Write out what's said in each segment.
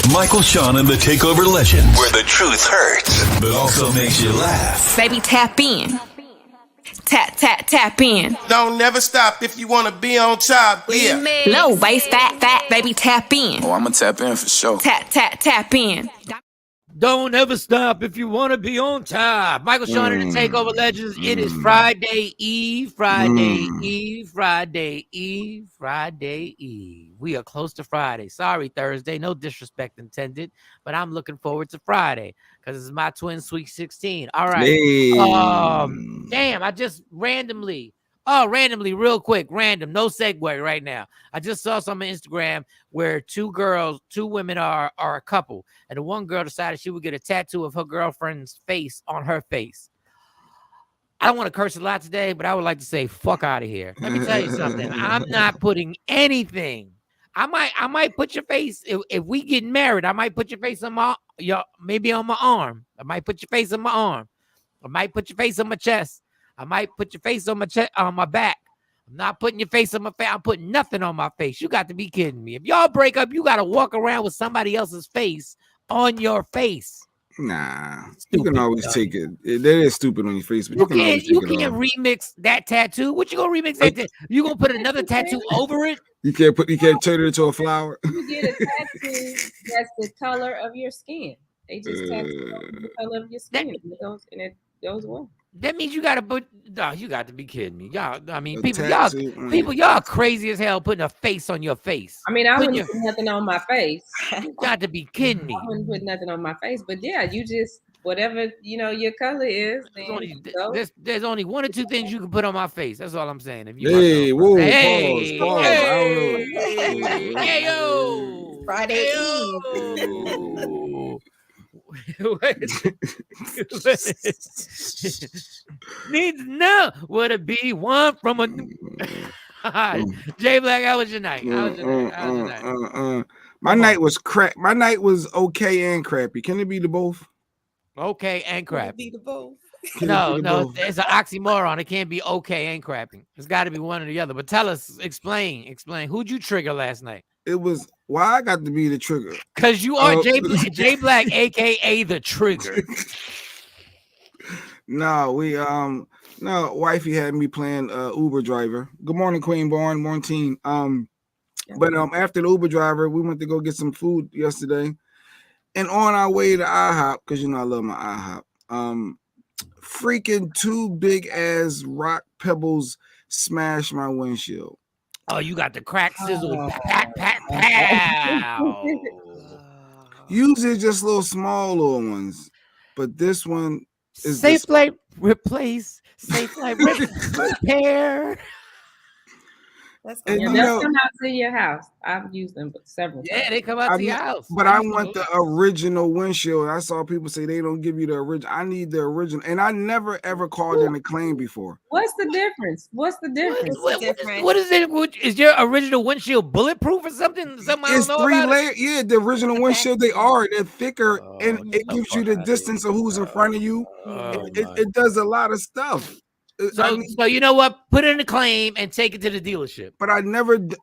Michael, Shawn, and the Takeover Legends, where the truth hurts, but also makes you laugh. Baby, tap in. Tap in. Don't never stop if you want to be on top. Yeah. Low waist, fat, baby, tap in. Oh, I'm going to tap in for sure. Tap in. Don't ever stop if you want to be on top. Michael, Shawn, and the Takeover Legends. It is Friday Eve. We are close to Friday. Sorry, Thursday. No disrespect intended, but I'm looking forward to Friday because it's my twin Sweet 16. All right. Hey. Damn, I just randomly, real quick, random, no segue right now. I just saw some on Instagram where two women are a couple, and the one girl decided she would get a tattoo of her girlfriend's face on her face. I don't want to curse a lot today, but I would like to say, fuck out of here. Let me tell you something. I'm not putting anything. I might put your face, if we get married, I might put your face on maybe on my arm. I might put your face on my arm. I might put your face on my chest. I might put your face on my back. I'm not putting your face on my face. I'm putting nothing on my face. You got to be kidding me. If y'all break up, you got to walk around with somebody else's face on your face. Nah, Stupid, you can always take it. That is stupid on your face, but you can't remix that tattoo. What you gonna remix that? You gonna put another tattoo over it? You can't turn it into a flower. You get a tattoo that's the color of your skin. They just tattoo the color of your skin, and it goes well. That means you gotta put. No, you got to be kidding me, y'all. I mean, y'all crazy as hell putting a face on your face. I mean, I wouldn't put nothing on my face. You got to be kidding me. I wouldn't put nothing on my face, but yeah, you just whatever your color is. There's only one or two things you can put on my face. That's all I'm saying. If you pause. Hey, yo, Friday Eve. Needs to know what it be one from a Jay Black. How was your night? My night was crap. My night was okay and crappy. Can it be the both? Okay and crappy. Be the both. No, it's an oxymoron. It can't be okay and crappy. It's got to be one or the other. But tell us, explain. Who'd you trigger last night? It was why I got to be the trigger. Because you are Jay Black, aka the trigger. No, wifey had me playing Uber driver. Good morning, Queen Barn, morning team. But after the Uber driver, we went to go get some food yesterday. And on our way to IHOP, because I love my IHOP, freaking two big ass rock pebbles smashed my windshield. Oh, you got the crack sizzle. Pat, pow. Usually just little small little ones. But this one is Safe Light Replace. Safe Light Repair. They'll come out to your house. I've used them several times. Yeah, they come out to your house. But I want the original windshield. I saw people say they don't give you the original. I need the original. And I never, ever called in a claim before. What's the difference? What is it? Is your original windshield bulletproof or something? It's 3 layers. Yeah, the original windshield, they're thicker, and it gives you the distance of who's in front of you. It does a lot of stuff. So you know what? Put in a claim and take it to the dealership. But I never. The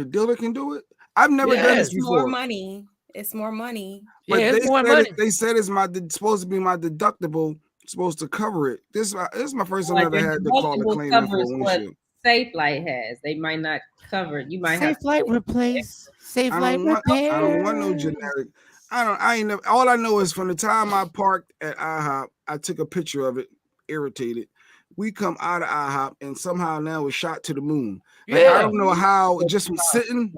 dealer can do it. I've never done this before. It's more money. But it's more money. They said it's supposed to be my deductible, supposed to cover it. This is my first time I ever had to call a claim for a windshield. Safe Light has. They might not cover it. You might have Safe Light replace. Safe Light repair. I don't want no generic. I ain't never. All I know is from the time I parked at IHOP, I took a picture of it, irritated. We come out of IHOP and somehow now it's shot to the moon. Like, I don't know how, just from sitting.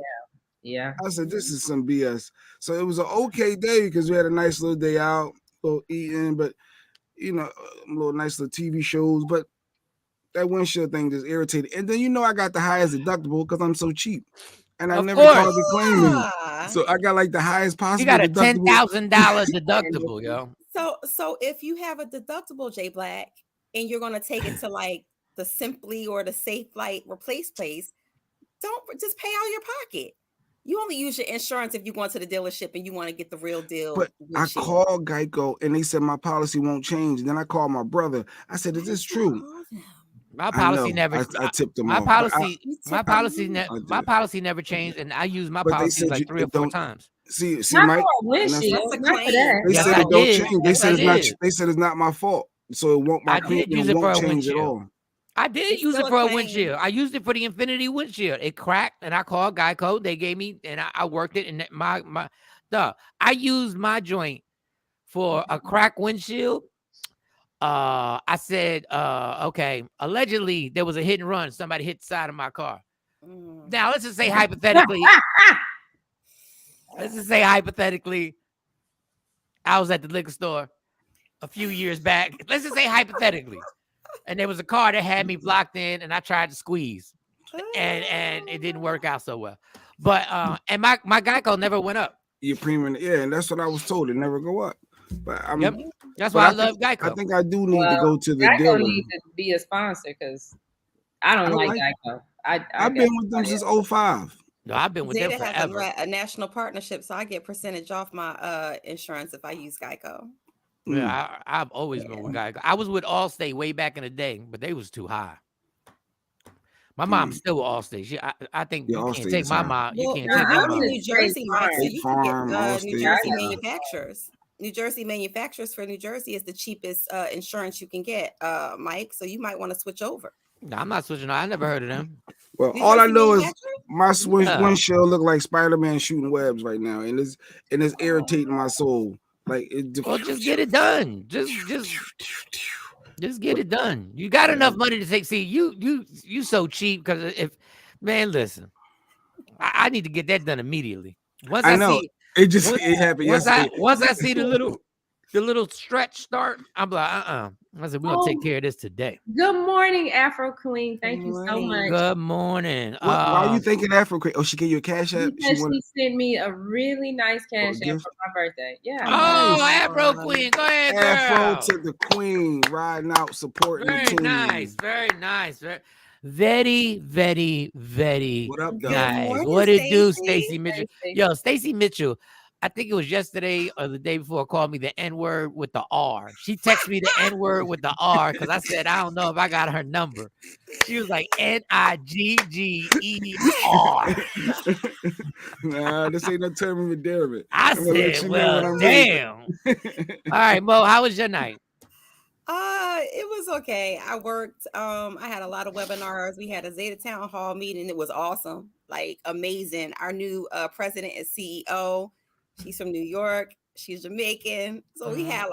Yeah. I said, this is some BS. So it was an okay day because we had a nice little day out, a little eating, but little nice little TV shows. But that windshield thing just irritated. And then I got the highest deductible because I'm so cheap. And I never called the claim. So I got like the highest possible. You got a $10,000 deductible, yo. So if you have a deductible, Jay Black, and you're gonna take it to like the Simply or the Safe Light Replace place, don't just pay out of your pocket. You only use your insurance if you go to the dealership and you want to get the real deal. But I called Geico and they said my policy won't change. And then I called my brother. I said, "Is this true?" My policy never. I tipped them my off. Policy. My policy never changed, and I use my policy like 3 or 4 times. See, Not Mike. for a windshield. That's a Not for claim. that. They Yes, said I it don't did. change. They Yes, said I it's not. did. They said it's not my fault. So it won't. My I did premium use it for won't a change at windshield. all. I did It's use it still a for a claim. windshield. I used it for the Infinity windshield. It cracked, and I called Geico. They gave me, and I worked it. And I used my joint for a cracked windshield. I said, okay. Allegedly, there was a hit and run. Somebody hit the side of my car. Now let's just say hypothetically. Let's just say hypothetically, I was at the liquor store a few years back. Let's just say hypothetically. And there was a car that had me blocked in, and I tried to squeeze, and it didn't work out so well. But and my Geico never went up. Your premium, yeah, and that's what I was told. It never go up. But I'm. Yep. That's but why I think- love Geico. I think I do need to Well, go to the Geico dealer. needs to be a sponsor because I don't like Geico. I've been with them since 05. No, I've been with them Zeta has forever. a national partnership, so I get percentage off my insurance if I use Geico. Yeah, I've always been with Geico. I was with Allstate way back in the day, but they was too high. My mom's still with Allstate. I think Yeah, you Allstate can't take is my high. mom. You Well, can't I'm take my in mom. New Jersey, Mike, so State you Farm, can get Allstate. New Jersey Yeah. manufacturers. New Jersey manufacturers for New Jersey is the cheapest insurance you can get, Mike. So you might want to switch over. No, I'm not switching. I never heard of them. Well, New all I Jersey know is manufacturers? my Yeah. windshield look like Spider-Man shooting webs right now, and it's irritating my soul. Like it. Well, just get it done. Just get it done. You got enough money to take. See, you so cheap because listen, I need to get that done immediately. Once I know see, it happened yesterday. Once I see the little stretch start, I'm like, I said we're gonna take care of this today. Good morning, Afro Queen. Thank you so much. Good morning. Why are you thinking Afro? Oh, she gave you a cash app. Because she sent me a really nice cash app gift? for my birthday. Yeah. Oh, Nice. Afro Queen, go ahead, girl. Afro to the queen, riding out, supporting the Very team. nice, very nice, very, very, very What up, though? nice. morning, What it do, Stacey? Stacey Mitchell? Yo, Stacey Mitchell, I think it was yesterday or the day before, called me the N-word with the R. She texted me the N-word with the R because I said, I don't know if I got her number. She was like, Nigger. Nah, this ain't no term of endearment. I I'm gonna let said, you know when well, I'm ready. damn. All right, Mo, how was your night? It was okay. I worked. I had a lot of webinars. We had a Zeta Town Hall meeting. It was awesome, like amazing. Our new president and CEO. She's from New York. She's Jamaican. So we had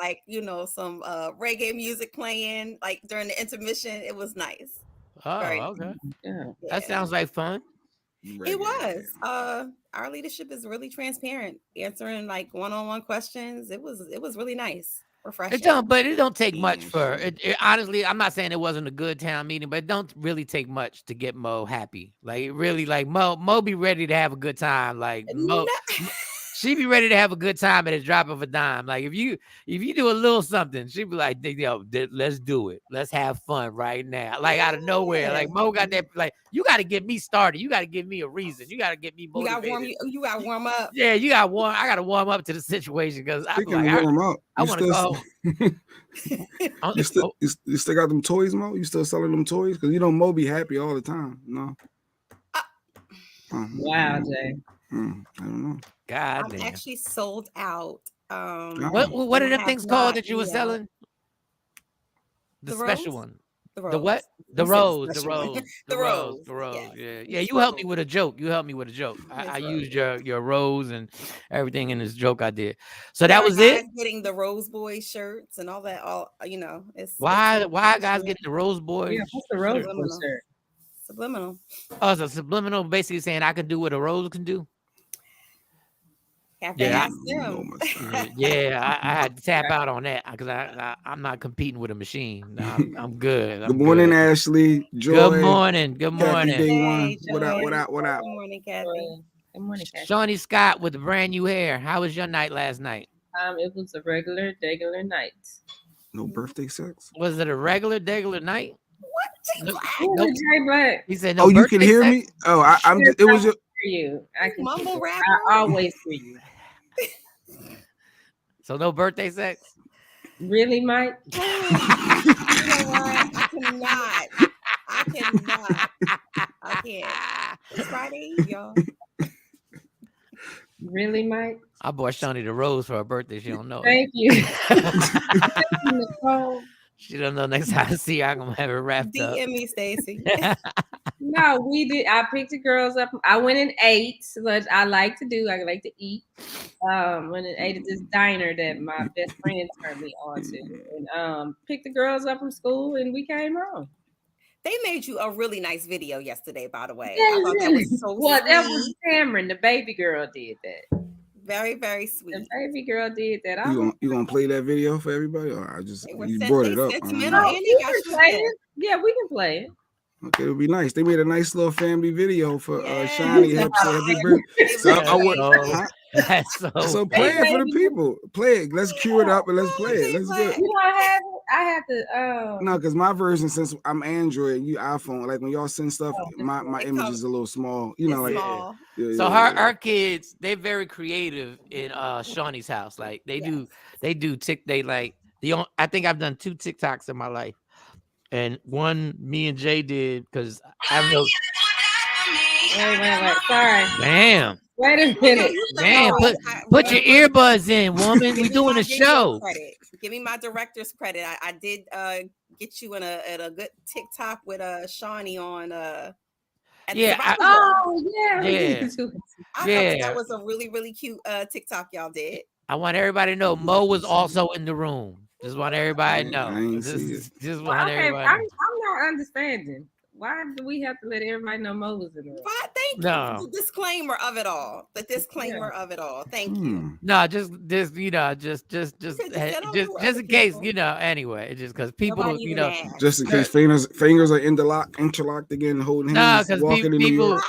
some reggae music playing like during the intermission. It was nice. Oh, Very okay. Yeah. That sounds like fun. It was. Our leadership is really transparent, answering like one-on-one questions. It was really nice. Refreshing. It don't take much for it. Honestly, I'm not saying it wasn't a good town meeting, but it don't really take much to get Mo happy. Like really, like Mo be ready to have a good time. Like Mo, she be ready to have a good time at a drop of a dime. Like if you do a little something, she be like, yo, let's do it. Let's have fun right now. Like out of nowhere. Like Mo got that, like, you got to get me started. You got to give me a reason. You got to get me motivated. You got to warm up. Yeah, you got warm. I got to warm up to the situation because I warm up. I want to go. You still got them toys, Mo? You still selling them toys? Because Mo be happy all the time. No. Wow, Jay. I don't know. God I'm damn. actually sold out. What are the things called that you were selling? The special one. The what? The rose. The rose. Yes. Yeah. You helped me with a joke. I used your rose and everything in this joke I did. So that was it. Getting the Rose Boy shirts and all that. It's why guys getting the Rose Boy? Yeah, what's the Rose Boy shirt? Subliminal. Oh, so subliminal, basically saying I can do what a rose can do. Have to ask them. Yeah, I had to tap out on that because I'm not competing with a machine. No, I'm good. Good morning, Ashley. Joy. Good morning. Good morning. Hey, What up? Good morning, Kathy. Good morning, Kathy. Shawnee Scott with brand new hair. How was your night last night? It was a regular night. No birthday sex? Was it a regular night? What? Nope. Jay Black. He said no. Oh, you can birthday hear sex? me? Oh, I'm just, it was your, For you. I can Mumble rap. I always hear you. So no birthday sex? Really, Mike? You know what? I cannot. I can't. It's Friday, y'all. Really, Mike? I bought Shawnee the rose for her birthday. She don't know it. Thank you. Nicole. She don't know. Next time I see her, I'm gonna have her wrapped up. DM me, Stacy. No, we did. I picked the girls up. I went and ate, which I like to do. I like to eat. Went and ate at this diner that my best friend turned me on to, and picked the girls up from school, and we came home. They made you a really nice video yesterday, by the way. Yeah, I thought that was so well, sweet. that was Cameron, the baby girl, did that. Very, very sweet. The baby girl did that. You gonna play that video for everybody, or I just They were you sen- brought they it up? sentimental. No, And we they got can you play there. it. Yeah, we can play it. Okay, it'll be nice. They made a nice little family video for Yes. Shawnee. Happy birthday. So I would, Oh, that's so. so play it for the people. Play it. Let's cue it up and let's play it. Let's do it. You don't have it. I have to. No, because my version, since I'm Android and you iPhone, like when y'all send stuff, my It image comes- is a little small. You know, It's like small. yeah, So yeah, her kids, they're very creative in Shawnee's house. Like they do they like I think I've done 2 TikToks in my life. And one me and Jay did because I have no Wait. Sorry. damn. Wait a minute. Damn, put your earbuds in, woman. We doing a show. Credit. Give me my director's credit. I did get you in a good TikTok with Shawnee on at the Yeah, Survivor. Oh yeah. Yeah. I yeah. thought that was a really, really cute TikTok y'all did. I want everybody to know Mo was also in the room. Just want everybody to know. I ain't see it. Just Well, want okay, everybody. I'm not understanding. Why do we have to let everybody know Mo was in the room? But thank No. you. The disclaimer of it all. The disclaimer of it all. Thank you. Hmm. No, just you know, just in case, you know. Anyway, just because people, Nobody you even know, asked. Just in case fingers are interlocked again, holding no, hands, because walking in New people, York.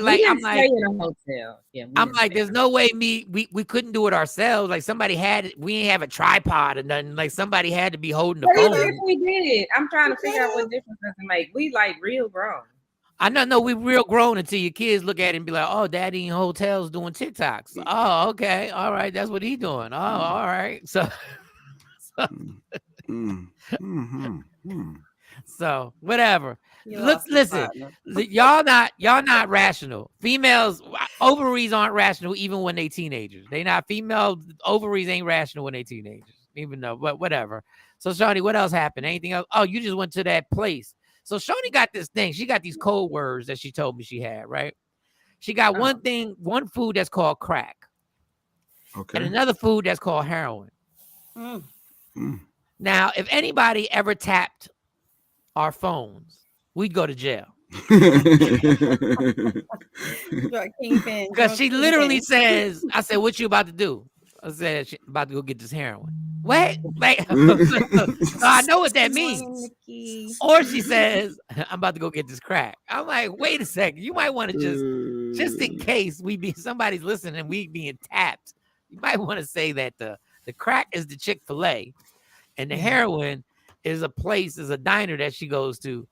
like, We I'm didn't like, stay in a hotel. Yeah, we I'm didn't like, stay. there's no way we couldn't do it ourselves. Like somebody we ain't have a tripod or nothing. Like somebody had to be holding the But even phone. if we did, I'm trying to figure out what difference does it make. We like real grown. I know, no, we real grown until your kids look at it and be like, oh, daddy in hotels doing TikToks. Oh, okay. All right. That's what he doing. Oh, all right. So so whatever. You Look, lost your listen, partner. y'all not rational. Females ovaries aren't rational even when they teenagers. They not female ovaries ain't rational when they teenagers, even though, but whatever. So Shawnee, what else happened? Anything else? Oh, you just went to that place. So Shawnee got this thing. She got these code words that she told me she had, right? She got one food that's called crack. Okay. And another food that's called heroin. Now, if anybody ever tapped our phones, we'd go to jail. Because she literally says, I said, what you about to do? I said, she about to go get this heroin. What? Like, so I know what that means. Or she says, I'm about to go get this crack. I'm like, wait a second. You might want to just in case somebody's listening and we being tapped, you might want to say that the crack is the Chick-fil-A and the heroin is a diner that she goes to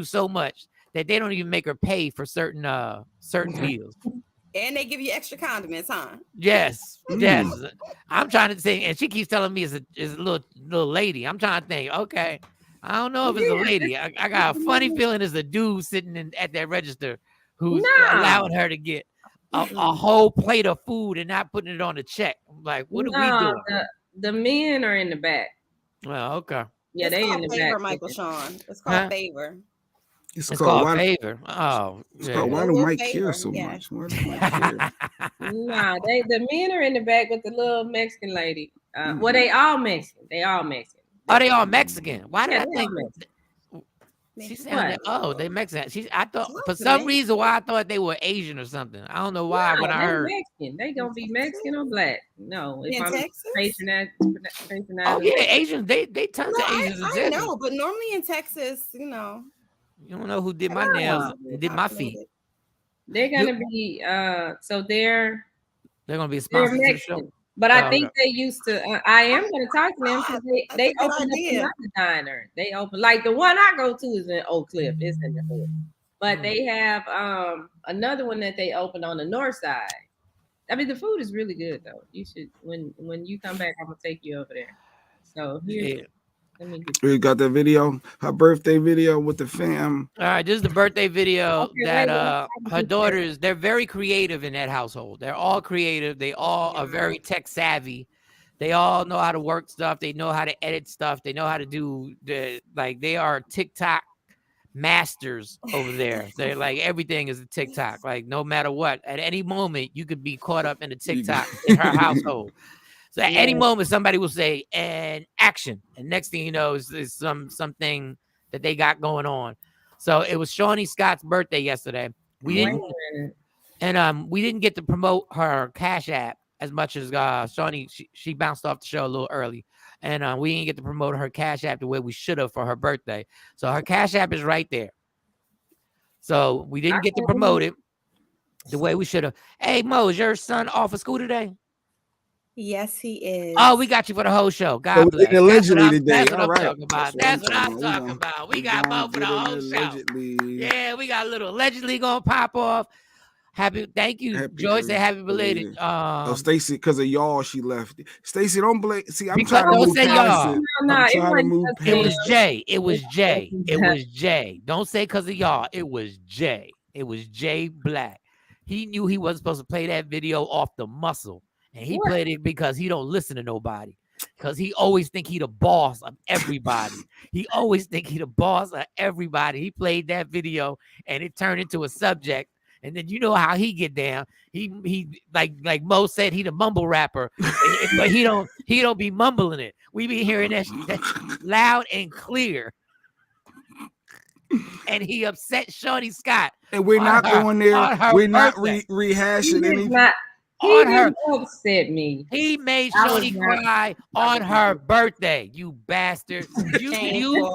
so much that they don't even make her pay for certain meals. And they give you extra condiments, huh? Yes. I'm trying to think, and she keeps telling me it's a little lady. I'm trying to think, okay, I don't know if it's a lady. I got a funny feeling it's a dude sitting at that register who's allowing her to get a whole plate of food and not putting it on the check. I'm like, what are we doing? The men are in the back. Well, okay. Yeah, It's they in called the favor, back. Michael Sean. It's called favor. It's called favor. Oh, it's yeah. called why do Mike favor, care so yeah. much? Why do Mike care? Nah, the men are in the back with the little Mexican lady. Well, they all Mexican. They all Mexican. Oh, they all Mexican. Why did I they think? all Mexican. She sounded, they Mexican. I thought for some reason why I thought they were Asian or something. I don't know why when I heard Mexican. They gonna be Mexican or black. No, if In I'm Texas? patronizing. Oh yeah, Asians. They tons of Asians. in I Texas. know, but normally in Texas, you know. You don't know who did my nails, did my feet. They're gonna be so they're gonna be sponsored to the show. But I think they used to. I am going to talk to them because they opened up another diner. They open like the one I go to is in Oak Cliff. It's in the hood, but they have another one that they opened on the north side. I mean, the food is really good though. You should when you come back, I'm gonna take you over there. So here. We got that video, her birthday video with the fam. All right, this is the birthday video Okay, that her daughters, they're very creative in that household. They're all creative. They all are very tech savvy. They all know how to work stuff. They know how to edit stuff. They know how to do they are TikTok masters over there. They're like, everything is a TikTok. Like, no matter what, at any moment you could be caught up in a TikTok in her household. So at any moment, somebody will say, and action. And next thing you know, is something that they got going on. So it was Shawnee Scott's birthday yesterday. We didn't get to promote her Cash App as much as Shawnee. She bounced off the show a little early. And we didn't get to promote her Cash App the way we should have for her birthday. So her Cash App is right there. So we didn't get to promote it the way we should have. Hey, Mo, is your son off of school today? Yes, he is. Oh, we got you for the whole show. God bless. Allegedly today. That's what All I'm right. talking about. That's what I'm talking about. We got Mo for the whole show. Yeah, we got a little allegedly gonna pop off. Thank you, Joyce. Say happy belated. Stacy, because of y'all, she left. Stacy, don't blame. See, I'm Because trying to don't move say past y'all. it. No, I'm trying to move It was past Jay. It was Jay. It was Jay. Don't say because of y'all. It was Jay. It was Jay Black. He knew he wasn't supposed to play that video off the muscle. And he played it because he don't listen to nobody. Because he always think he the boss of everybody. He always think he the boss of everybody. He played that video and it turned into a subject. And then you know how he get down. He like Mo said, he the mumble rapper, but he don't be mumbling it. We be hearing that loud and clear. And he upset Shawnee Scott. And we're not going there. We're not rehashing anything. He didn't upset me. He made Shawnee cry on her birthday. You bastard! You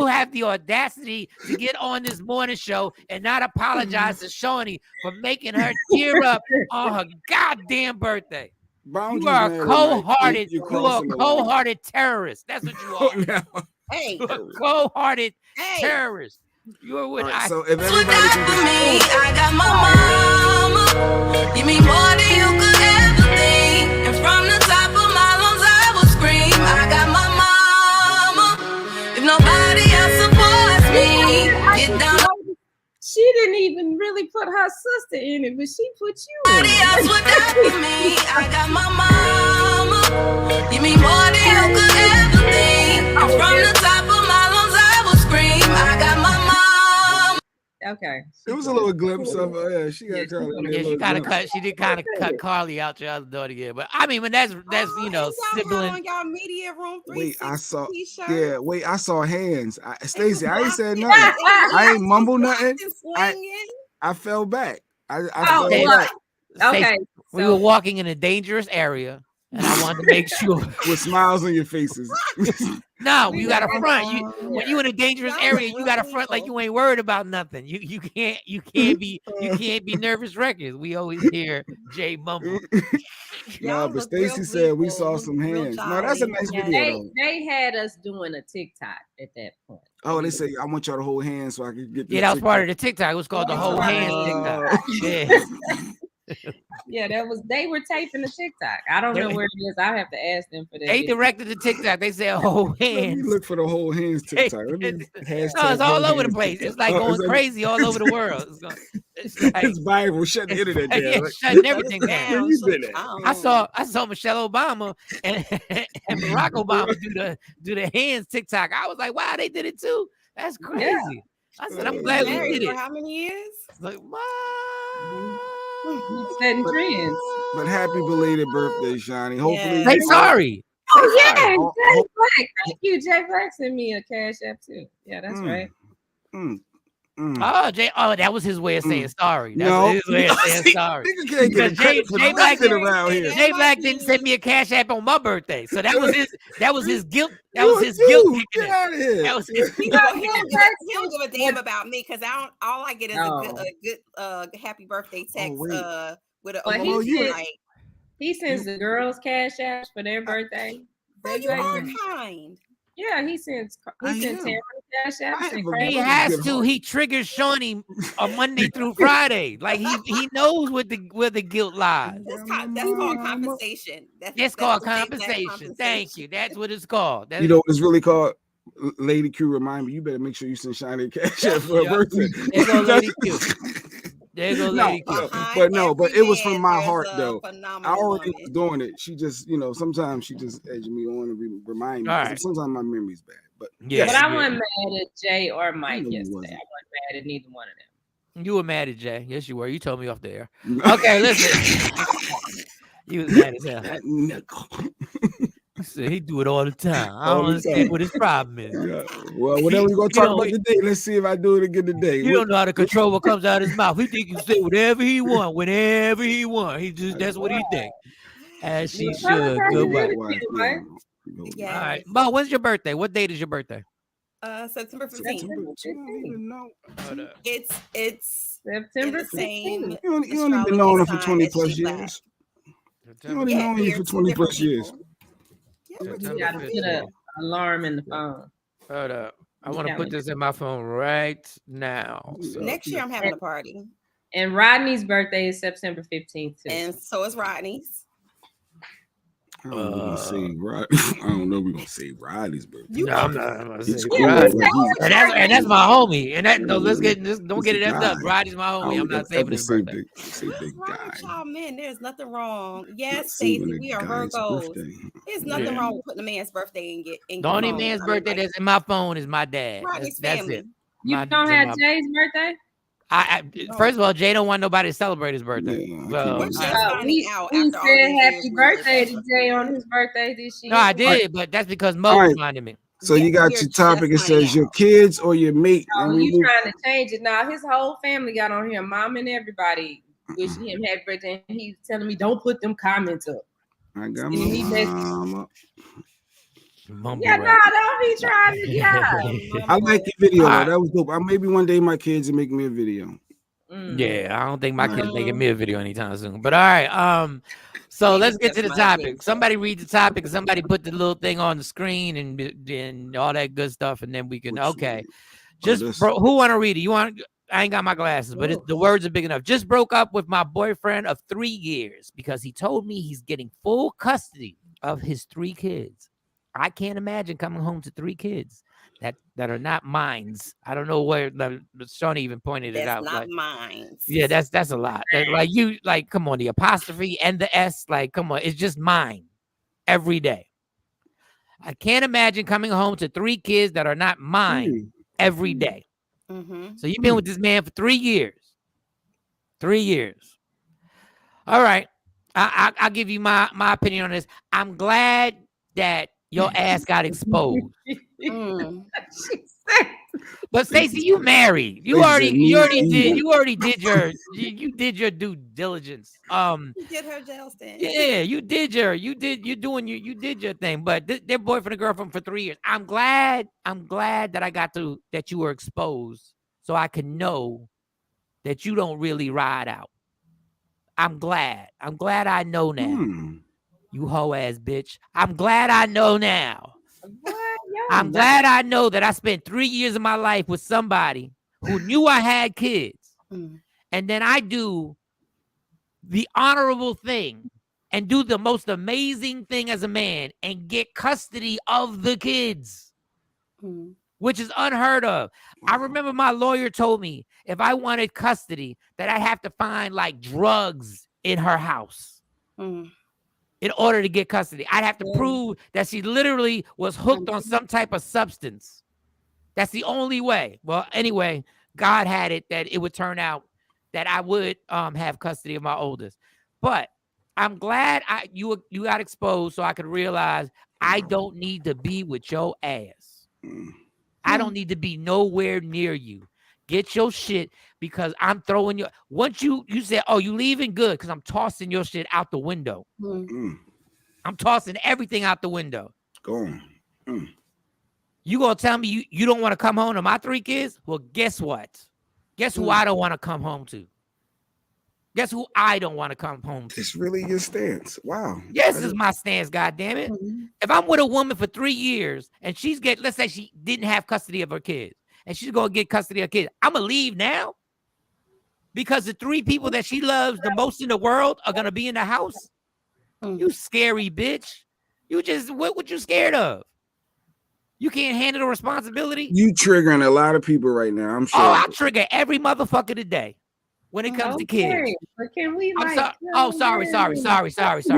have the audacity to get on this morning show and not apologize to Shawnee for making her tear up on her goddamn birthday. You are a cold-hearted. You are a cold-hearted terrorist. That's what you are. Hey, You're a cold-hearted terrorist. You're with so if everybody can me, I got my mama. You mean more than you could ever think. And from the top of my lungs, I will scream. I got my mama. If nobody else supports me, get down. She didn't even really put her sister in it, but she put you in it. Nobody else would die for me. I got my mama. You mean more than you could ever think. And from the top of my lungs, I will scream. I got my mama. Okay. It was a little glimpse of her. Yeah, she got she did kind of cut Carly out your other daughter again. But I mean, when that's you know, sibling. On y'all media room. Wait, I saw. Yeah, wait, I saw hands. Stacey, I ain't said nothing. I ain't mumble nothing. I fell back. I fell back. Okay. We were walking in a dangerous area. And I wanted to make sure with smiles on your faces. No, you got to front. When you in a dangerous area, you got to front like you ain't worried about nothing. You can't be nervous wreckers. We always hear Jay mumble. No, but Stacy said we saw some hands. No, that's a nice video. They had us doing a TikTok at that point. Oh, they say I want y'all to hold hands so I can get. Yeah, that was part of the TikTok. It was called the Hold Hands TikTok. Yeah. Yeah, they were taping the TikTok. I don't know where it is. I have to ask them for that. They directed the TikTok. They said whole hands. Let me look for the whole hands TikTok. It's all over the place. It's like going crazy all over the world. It's viral. Shut the internet down. Yeah, shutting everything down. I saw Michelle Obama and Barack Obama do the hands TikTok. I was like, wow, they did it too. That's crazy. Yeah. I said, I'm glad we did it. For how many years? Like, what? Setting trends. But happy belated birthday, Shawnee. Hopefully, say sorry. Oh yeah, Jay Black. Thank you, Jay Black sent me a Cash App too. Yeah, that's right. Oh, that was his way of saying sorry. That's his way of saying sorry. Jay Black didn't send me a Cash App on my birthday, so that was his guilt. That was his guilt. Get out of here. That was his he don't give a damn about me because all I get is a good happy birthday text with a emoji. He sends the girls Cash Apps for their birthday. You are kind. Yeah, he sent Tamara cash app. I sent have a credit. He really has good to. heart. He triggers Shawnee on Monday through Friday. Like he knows where the guilt lies. That's Yeah, that's called mama. compensation. It's That's called the Jay Black compensation. Thank you. That's what it's called. That You is, know what it's really called? Lady Q, remind me, you better make sure you send Shiny cash app for her yeah. birthday. There go Lady Q. There go No, Lady Q. Behind but every it was from man, my there's heart a though. I phenomenal already woman. was doing it. She just, sometimes she just edging me on and remind me. All 'Cause right. sometimes my memory's bad. But Yeah. But yes, I wasn't mad at Jay or Mike know you yesterday. wasn't. I wasn't mad at neither one of them. You were mad at Jay. Yes, you were. You told me off the air. Okay, listen. You was mad as hell. That nickel. He said he do it all the time. I All don't the understand time. what his problem is. Yeah. Well, whatever we're gonna You talk know, about today, let's see if I do it again today. You don't know how to control what comes out of his mouth. He think he can say whatever he want, whenever he want. That's what he think. As she Well, tell us should. how Good you way. did it, Wife, Mike. Yes. All right. Bo, when's your birthday? What date is your birthday? September 15th. September, you don't even know. Hold up. It's in September the same 15th. You only been astrology knowing her for sign 20 as plus Jay Black. years. You September only Yeah, known we you are for two 20 different plus years. people. Yeah, You we're two September gotta different put people. an alarm in the phone. Hold up. I You want to got put me. this in my phone right now. So Next year, I'm having a party, And Rodney's birthday is September 15th too. and so is Rodney's. I don't know we're gonna say Rod. I don't know we're gonna say Roddy's birthday. You no, I'm not gonna He's say cool. Rodney. But And that's my homie. And that no, let's get this. Don't He's get a it effed up. guy. Rodney's my I homie. don't I'm not ever saving his say birthday. big Wrong guy. with y'all, man. There's nothing wrong. Yes, Not saying Stacey, a we are guy's Virgos. birthday. There's nothing Yeah. wrong with putting a man's birthday and get in The your only phone. man's I mean, birthday like, that's in my phone is my dad. Rodney's That's family. it. You My- don't have Jay's birthday? First of all, Jay don't want nobody to celebrate his birthday. Yeah, I So, can't We're do just that. finding We out said after all these happy years. We're birthday just- to Jay on his birthday this year. no, I did, but that's because Mo All right. reminded me. So you got we're your topic. It just finding says your out. kids or your mate. Oh, And we you move- trying to change it now? His whole family got on here, mom and everybody wishing him happy birthday. And he's telling me don't put them comments up. I got And he my basically- mama. Mumble Yeah, rap. no, don't be trying to. Yeah. I like the video. All Though. right. That was dope. Maybe one day my kids will make me a video. Yeah, I don't think my kid's Mhm. making me a video anytime soon. But all right, so Maybe let's get to the just my topic. kids. Somebody read the topic. Somebody put the little thing on the screen and all that good stuff, and then we can. Which Okay, one? just this. who want to read it? You want? I ain't got my glasses, but the words are big enough. Just broke up with my boyfriend of 3 years because he told me he's getting full custody of his 3 kids. I can't imagine coming home to 3 kids that are not mine. I don't know where Shawnee even pointed it That's out. not Like, mine. yeah, that's a lot. Like come on, the apostrophe and the S, like come on, it's just mine every day. I can't imagine coming home to 3 kids that are not mine every day. Mm-hmm. So you've been with this man for 3 years. 3 years. All right. I'll give you my opinion on this. I'm glad that your ass got exposed. Mm. But Stacey, you married. You already did your due diligence. You did her jail stint. Yeah, you did your thing. But they're boyfriend and girlfriend for 3 years. I'm glad that you were exposed so I can know that you don't really ride out. I'm glad I know now. You hoe ass bitch. I'm glad I know now. I'm glad I know that I spent 3 years of my life with somebody who knew I had kids. And then I do the honorable thing and do the most amazing thing as a man and get custody of the kids, which is unheard of. I remember my lawyer told me if I wanted custody that I have to find like drugs in her house. In order to get custody, I'd have to prove that she literally was hooked on some type of substance. That's the only way. Well, anyway, God had it that it would turn out that I would have custody of my oldest. But I'm glad you got exposed so I could realize I don't need to be with your ass. I don't need to be nowhere near you. Get your shit because I'm throwing your. Once you said, "Oh, you leaving?" Good, because I'm tossing your shit out the window. I'm tossing everything out the window. Go on. You gonna tell me you don't want to come home to my 3 kids? Well, guess what? Guess who I don't want to come home to? Guess who I don't want to come home to? It's really your stance. Wow. Yes, this is my stance, goddammit. If I'm with a woman for 3 years and let's say she didn't have custody of her kids and she's going to get custody of her kids, I'm going to leave now because the 3 people that she loves the most in the world are going to be in the house. You scary bitch. What you scared of? You can't handle the responsibility? You triggering a lot of people right now, I'm sure. Oh, I trigger every motherfucker today when it comes to kids. But can we sorry.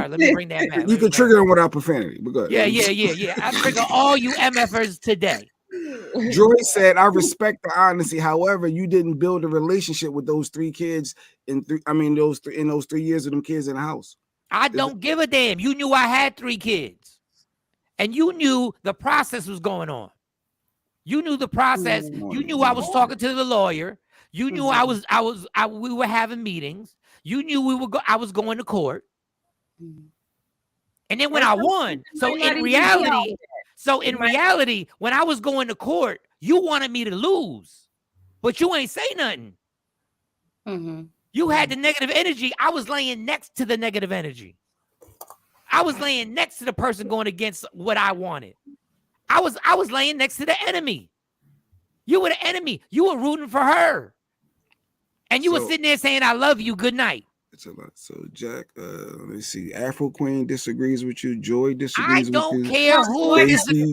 Let me bring that back. You can trigger them without profanity, but go ahead. Yeah. I trigger all you MFers today. Joy said, I respect the honesty. However, you didn't build a relationship with those 3 kids in those 3 years of them kids in the house. I don't give a damn. You knew I had 3 kids. And you knew the process was going on. You knew the process. You knew I was talking to the lawyer. You knew we were having meetings. You knew I was going to court. And then when I won, so in reality, when I was going to court, you wanted me to lose, but you ain't say nothing. You had the negative energy. I was laying next to the negative energy. I was laying next to the person going against what I wanted. I was laying next to the enemy. You were the enemy. You were rooting for her. And you were sitting there saying, I love you. Good night. It's a lot. So, Jack, let me see. Afro Queen disagrees with you. Joy disagrees with you. I don't care who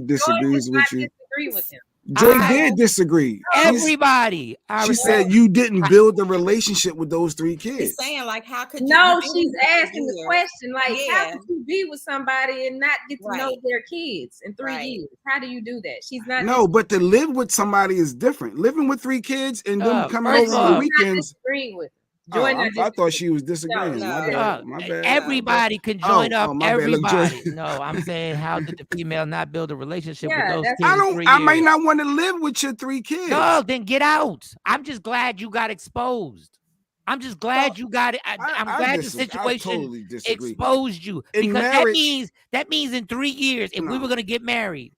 disagrees with you. Disagree with him. Joy did disagree. Everybody. She said you didn't build the relationship with those 3 kids. She's saying, like, how could you? No, she's asking the question, like, how could you be with somebody and not get to know their kids in 3 years? How do you do that? She's not. No, but to live with somebody is different. Living with 3 kids and them coming over on the weekends. Disagreeing with. I thought she was disagreeing. My bad. Everybody can join up. Everybody. No, I'm saying, how did the female not build a relationship with those kids? I might not want to live with your 3 kids. No, then get out. I'm just glad you got exposed. I'm just glad you got it. I'm glad the situation exposed you, because that means in 3 years, if we were going to get married.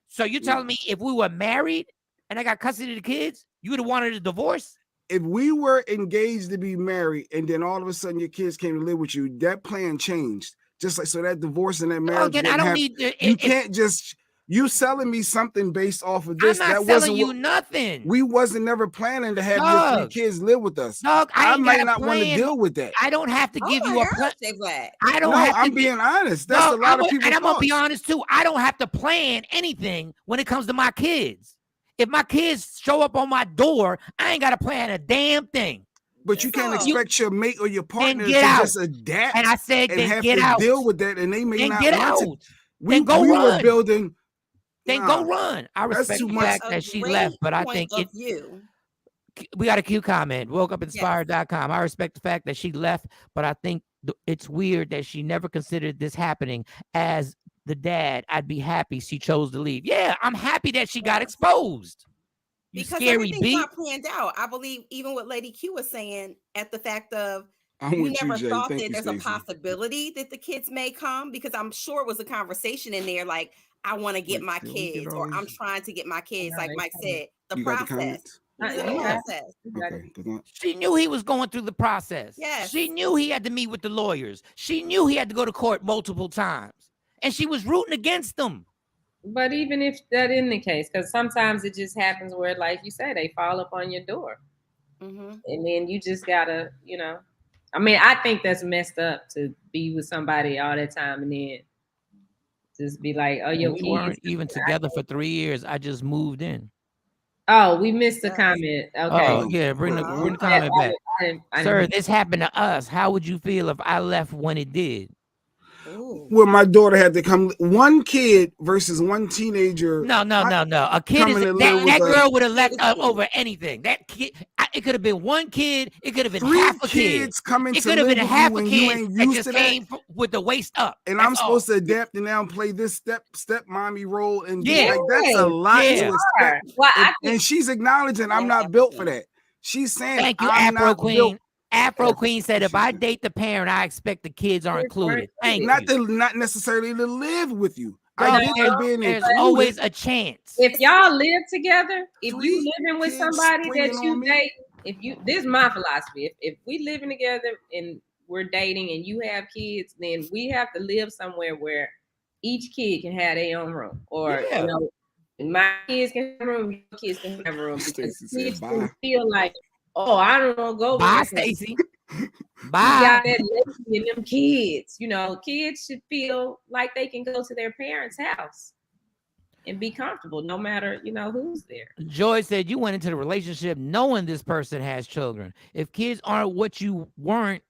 So you're telling me if we were married and I got custody of the kids, you would have wanted a divorce? If we were engaged to be married and then all of a sudden your kids came to live with you, that plan changed. Just like, so that divorce and that marriage. I don't need you can't just, you selling me something based off of this. I'm not selling you nothing. We wasn't never planning to have your 3 kids live with us. I might not want to deal with that. I don't have to give you a plan. I don't I'm being honest. That's a lot of people. And I'm going to be honest too. I don't have to plan anything when it comes to my kids. If my kids show up on my door, I ain't got to plan a damn thing. But you can't expect your mate or your partner to just adapt. And I said, and then have get to out. deal with that, and they may not get want out. to. We run. were building. Then go run. I respect the fact that she left, but I think we got a Q comment. WokeUpInspired.com. I respect the fact that she left, but I think it's weird that she never considered this happening. As the dad, I'd be happy she chose to leave. Yeah, I'm happy that she got exposed. Because everything's not planned out. I believe even what Lady Q was saying at the fact of you never thought that there's a possibility that the kids may come, because I'm sure it was a conversation in there like, I want to get my kids, or I'm trying to get my kids. Like Mike said, the process. She knew he was going through the process. Yes. She knew he had to meet with the lawyers. She knew he had to go to court multiple times. And she was rooting against them. But even if that isn't the case, because sometimes it just happens where, like you say, they fall up on your door. And then you just gotta, I mean, I think that's messed up to be with somebody all that time and then just be like, oh, your kids. We weren't even together for 3 years. I just moved in. Oh, we missed the comment. Okay. Oh, yeah, bring the comment back. Sir, this happened to us. How would you feel if I left when it did? Well, my daughter had to come. 1 kid versus 1 teenager. No. A kid is that girl would have left over anything. That kid, it could have been 1 kid. It could have been 3 half a kid. Kids coming. It could have been half a kid that just came with the waist up. And I'm supposed to adapt and now play this step mommy role, and that's a lot to expect. Well, and she's acknowledging I'm not built for that. She's saying, "Thank you, Afro Queen." Afro Queen said, if I date the parent, I expect the kids are included. Thank you. Not necessarily to live with you. There's always a chance. If y'all live together, if you living with somebody that you date, this is my philosophy. If we living together and we're dating and you have kids, then we have to live somewhere where each kid can have their own room, or Yeah. you know, my kids can have a room, your kids can have a room, because Stacey said kids bye. can feel like, oh, I don't want to go. Bye, there 'cause Stacy. you Bye. got that lady in them kids. You know, kids should feel like they can go to their parents' house and be comfortable, no matter, you know, who's there. Joy said you went into the relationship knowing this person has children. If kids aren't what you weren't,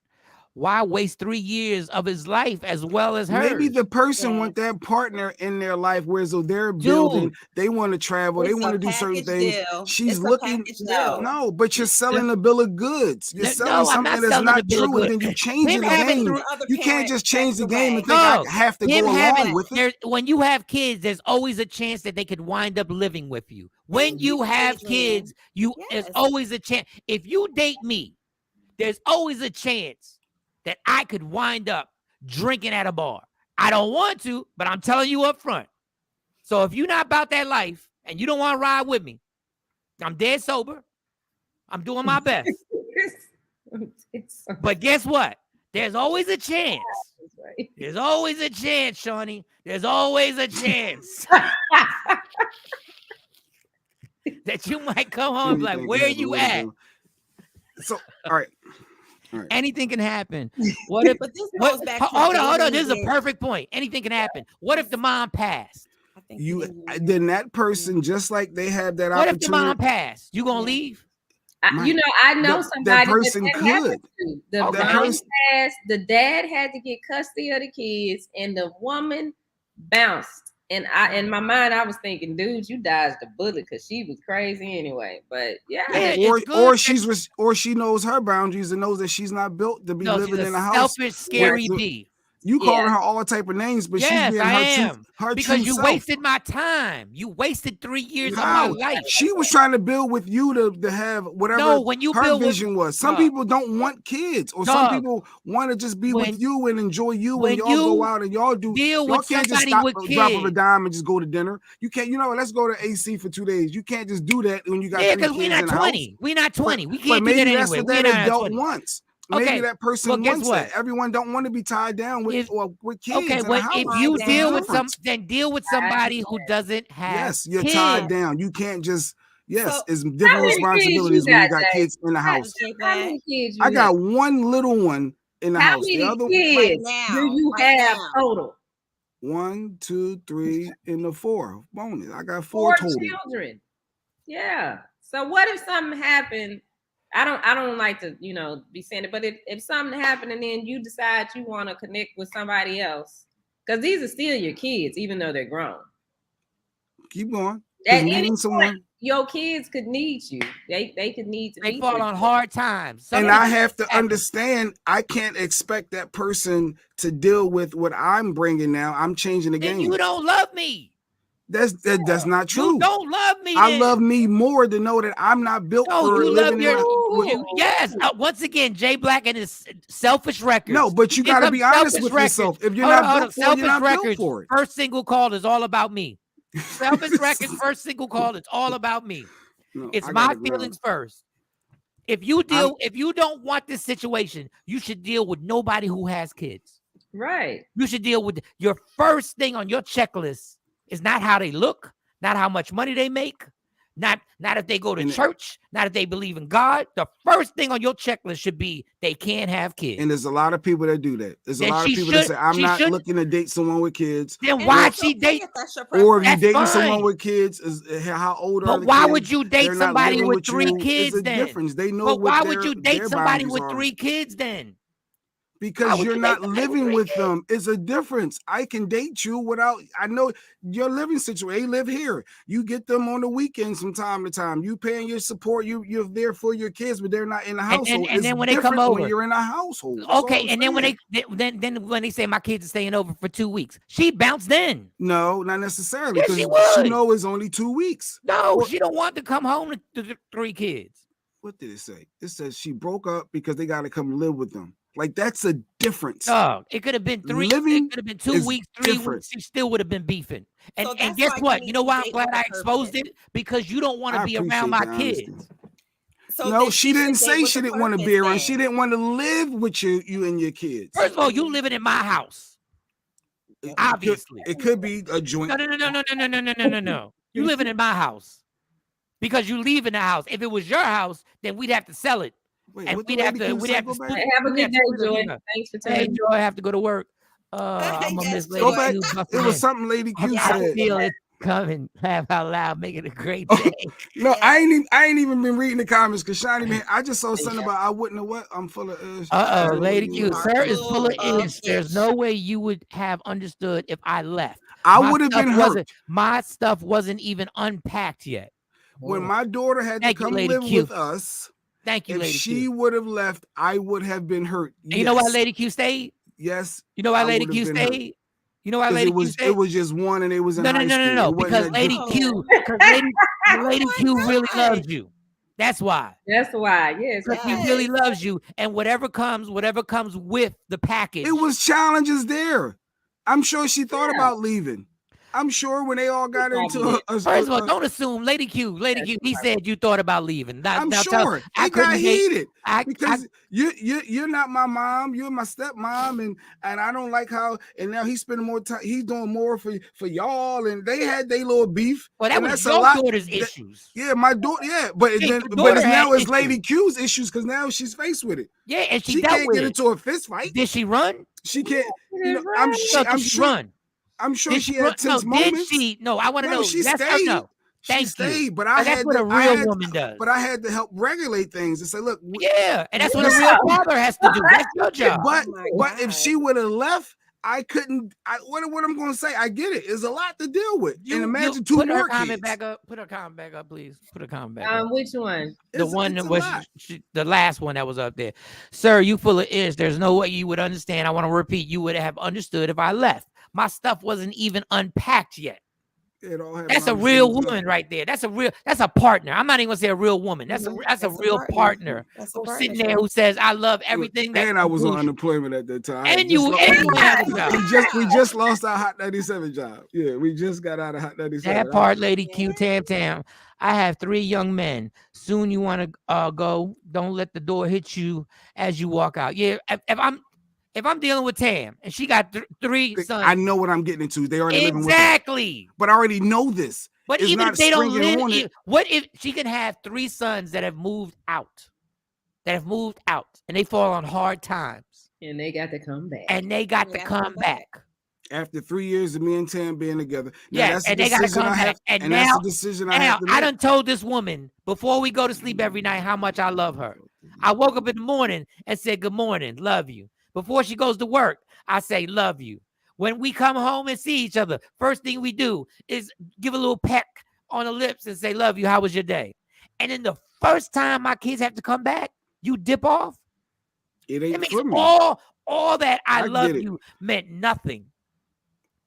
why waste 3 years of his life as well as hers? Maybe the person Yeah. want that partner in their life, whereas though they're building, Dude, they want to travel, they It's want a to do certain package things. deal. She's It's a looking. package deal. No, but you're selling a bill of goods. You're selling no, I'm something not that's selling a not bill of true, and goods. then you changing Him the having game. The other You can't parent just change the passed game and away. think No, I have to him go having along with it. when you have kids, there's always a chance that they could wind up living with you. When And you have teenagers. kids, there's Yes. always a chance. If you date me, there's always a chance that I could wind up drinking at a bar. I don't want to, but I'm telling you up front. So if you're not about that life and you don't want to ride with me, I'm dead sober. I'm doing my best. But guess what? There's always a chance. There's always a chance, Shawnee. There's always a chance that you might come home and be like, Anything where can you happen. at? So, all right. Anything can happen. What if? But this goes back to Hold on. dating This is a and- perfect point. Anything can happen. What if the mom passed? I think You dating- then that person, just like they have that What if the mom opportunity. passed? You gonna leave? You know, I know that somebody person that happened to. The Okay. That mom person- passed, the dad had to get custody of the kids, and the woman bounced. And in my mind, I was thinking, dude, you dodged the bullet because she was crazy anyway. But yeah, Or she knows her boundaries and knows that she's not built to be No, she's living a in a house. selfish, scary where- bee. You calling Yeah. her all type of names, but Yes, she's being I her am. truth, her Because true you self. wasted my time. You wasted 3 years of my How? life. She was trying to build with you to have whatever No, when you her build with- vision was. Some Dog. people don't want kids, or some Dog. people want to just be When- with you and enjoy you, when and y'all you go out and y'all do. deal Y'all with can't just somebody stop, with drop of a kids. dime and just go to dinner. You can't. You know, let's go to AC for 2 days. You can't just do that when you got Yeah, 3 because kids we're in not the 20. house. We're not 20. We But can't do maybe that that's anyway. what We're that not adult 20. wants. Maybe Okay, that person well, guess wants what? that. Everyone don't want to be tied down with kids. Okay, in a well, house. if you Tied deal down. with then deal with somebody who doesn't have Yes, you're kids. tied down. You can't just. Yes, So, it's How different many kids responsibilities you when you got, got Jay? kids in the house. Jay How Black, many kids you I got have? one little one in the How house. The many other kids now, do you right have now. total? 1, 2, 3, and the 4 bonus. I got 4 4 total. children. Yeah. So what if something happened? I don't like to, be saying it, but if something happened and then you decide you want to connect with somebody else, because these are still your kids, even though they're grown. Keep going. At 'Cause any meeting point, your kids could need you. They could need to They meet fall you. on hard times. And Something I have to happens. understand, I can't expect that person to deal with what I'm bringing now. I'm changing the Then game. you don't love me. That's not true. You don't love me. I then. love me more to know that I'm not built No, for you living love your. in a, Yes. Once again, Jay Black and his selfish records. No, but you Get got to some be honest selfish with records. yourself. If you're Hold not on, built for it, you're selfish not built records. for it. First single call is all about me. Selfish records. First single call. It's all about me. No, It's I my gotta grow. feelings first. If you don't want this situation, you should deal with nobody who has kids. Right. You should deal with your first thing on your checklist is not how they look, not how much money they make, not if they go to church, not if they believe in God. The first thing on your checklist should be they can't have kids. And there's a lot of people that do that. There's a Then lot of she people that should- say, I'm she not should- looking to date someone with kids. Then And why that's she okay date? if that's your Or if you're That's dating someone fine. with kids, how old are But the why kids? would you date They're not somebody living with 3 you. kids It's a then? difference. They know But what why would their- you date their somebody boundaries with are. 3 kids then? Why Because would you're you not date somebody with living 3 with kids? them. It's a difference. I can date you without, I know your living situation. They live here. You get them on the weekends from time to time. You paying your support. You're there for your kids, but they're not in the household. And then It's when they come different over, when you're in a household. That's all okay, I'm and then when saying. then when they say my kids are staying over for 2 weeks, she bounced then. No, not necessarily. Yes, Because she would. she know it's only 2 weeks. No, Well- she don't want to come home to the 3 kids. What did it say? It says she broke up because they got to come live with them. Like, that's a difference. Oh, it could have been 3. Living It could have been 2 is weeks, 3 different. weeks. She still would have been beefing. And So and that's guess why you what? need You know to why I'm date glad with a I exposed purpose. it? Because you don't want to I be appreciate around my the honesty. kids. So no, then she didn't should say date with she a didn't want to purpose be around. then. She didn't want to live with you and your kids. First of all, you living in my house. Obviously. It could be a joint. No. You living in my house because you leaving the house. If it was your house, then we'd have to sell it. Wait, And what the we'd have lady to can say, go split back? it. Have a We'd good have to day, split it. Joy. Thanks for Hey, telling me. Joy, I have to go to work. I'm gonna Yes, miss Go Lady back. Q. It busting was in. something Lady Q I said. feel it coming. Laugh out loud. Make it a great Oh, day. No, I ain't even been reading the comments because Shiny man, I just saw something about I wouldn't have what. I'm full of ish. Lady Q, sir is full of Full of ish. There's ish. no way you would have understood if I left. I My would have stuff been wasn't- hurt My stuff wasn't even unpacked yet. when my daughter had to Thank you, come Lady live Q. with us. Thank you, If Lady she Q. would have left, I would have been hurt. And you know why Yes. Lady Q stayed? Yes. You know why I Lady would have Q been hurt. stayed? You know why 'Cause Lady it Q was stayed? it was just one and it was in high school. No. It wasn't Because that Lady different. Q, Lady Q really loves you. That's why. That's why. Yes. Because she really loves you, and whatever comes with the package. It was challenges there. I'm sure she thought about leaving. I'm sure when they all got into First of all, don't assume Lady Q. He said you thought about leaving. I'm sure it got heated because you're not my mom. You're my stepmom, and I don't like how. And now he's spending more time. He's doing more for y'all, and they had their little beef. Well, that and was that's your a lot. daughter's issues. Yeah, my daughter. Yeah, but Yeah, then your but daughter it's now had it's Lady issues. Q's issues because now she's faced with it. Yeah, and she she dealt can't with get it. into a fist fight. Did she run? She can't. You know, Run. I'm sure Did she run? had tense No, moments. did she? No, I want to know. She Yes or stayed. no? Thank She stayed, you. but I that's had what to, a real woman does. But I had to help regulate things and say, look, yeah, and that's what a real father has to do. That's your job. But if she would have left, I couldn't. What I'm going to say? I get it. It's a lot to deal with. And imagine two put more her comment kids. back up. Put her comment back up, please. Put her comment back up. Which one? The one that was the last one that was up there. Sir, you full of ish. There's no way you would understand. I want to repeat. You would have understood if I left. My stuff wasn't even unpacked yet. That's a real woman right there. That's a partner. I'm not even gonna say a real woman. That's a real partner. Who's sitting there who says, I love everything. And I was on unemployment at that time. And you have a job. We just lost our Hot 97 job. Yeah, we just got out of Hot 97. That part, Lady Q, Tam. I have 3 young men. Soon you want to go. Don't let the door hit you as you walk out. Yeah, if I'm dealing with Tam and she got 3 sons, I know what I'm getting into. They already living with her. Exactly. But I already know this. But it's even not if they don't springing on live, it. what if she can have 3 sons that have moved out? And they fall on hard times. And they got to come back. After 3 years of me and Tam being together. Yes, and they got to come back. And now, that's the decision I have to make. I done told this woman before we go to sleep every night how much I love her. I woke up in the morning and said, good morning, love you. Before she goes to work, I say, love you. When we come home and see each other, first thing we do is give a little peck on the lips and say, love you, how was your day? And then the first time my kids have to come back, you dip off. It ain't means for me. all that I love you meant nothing.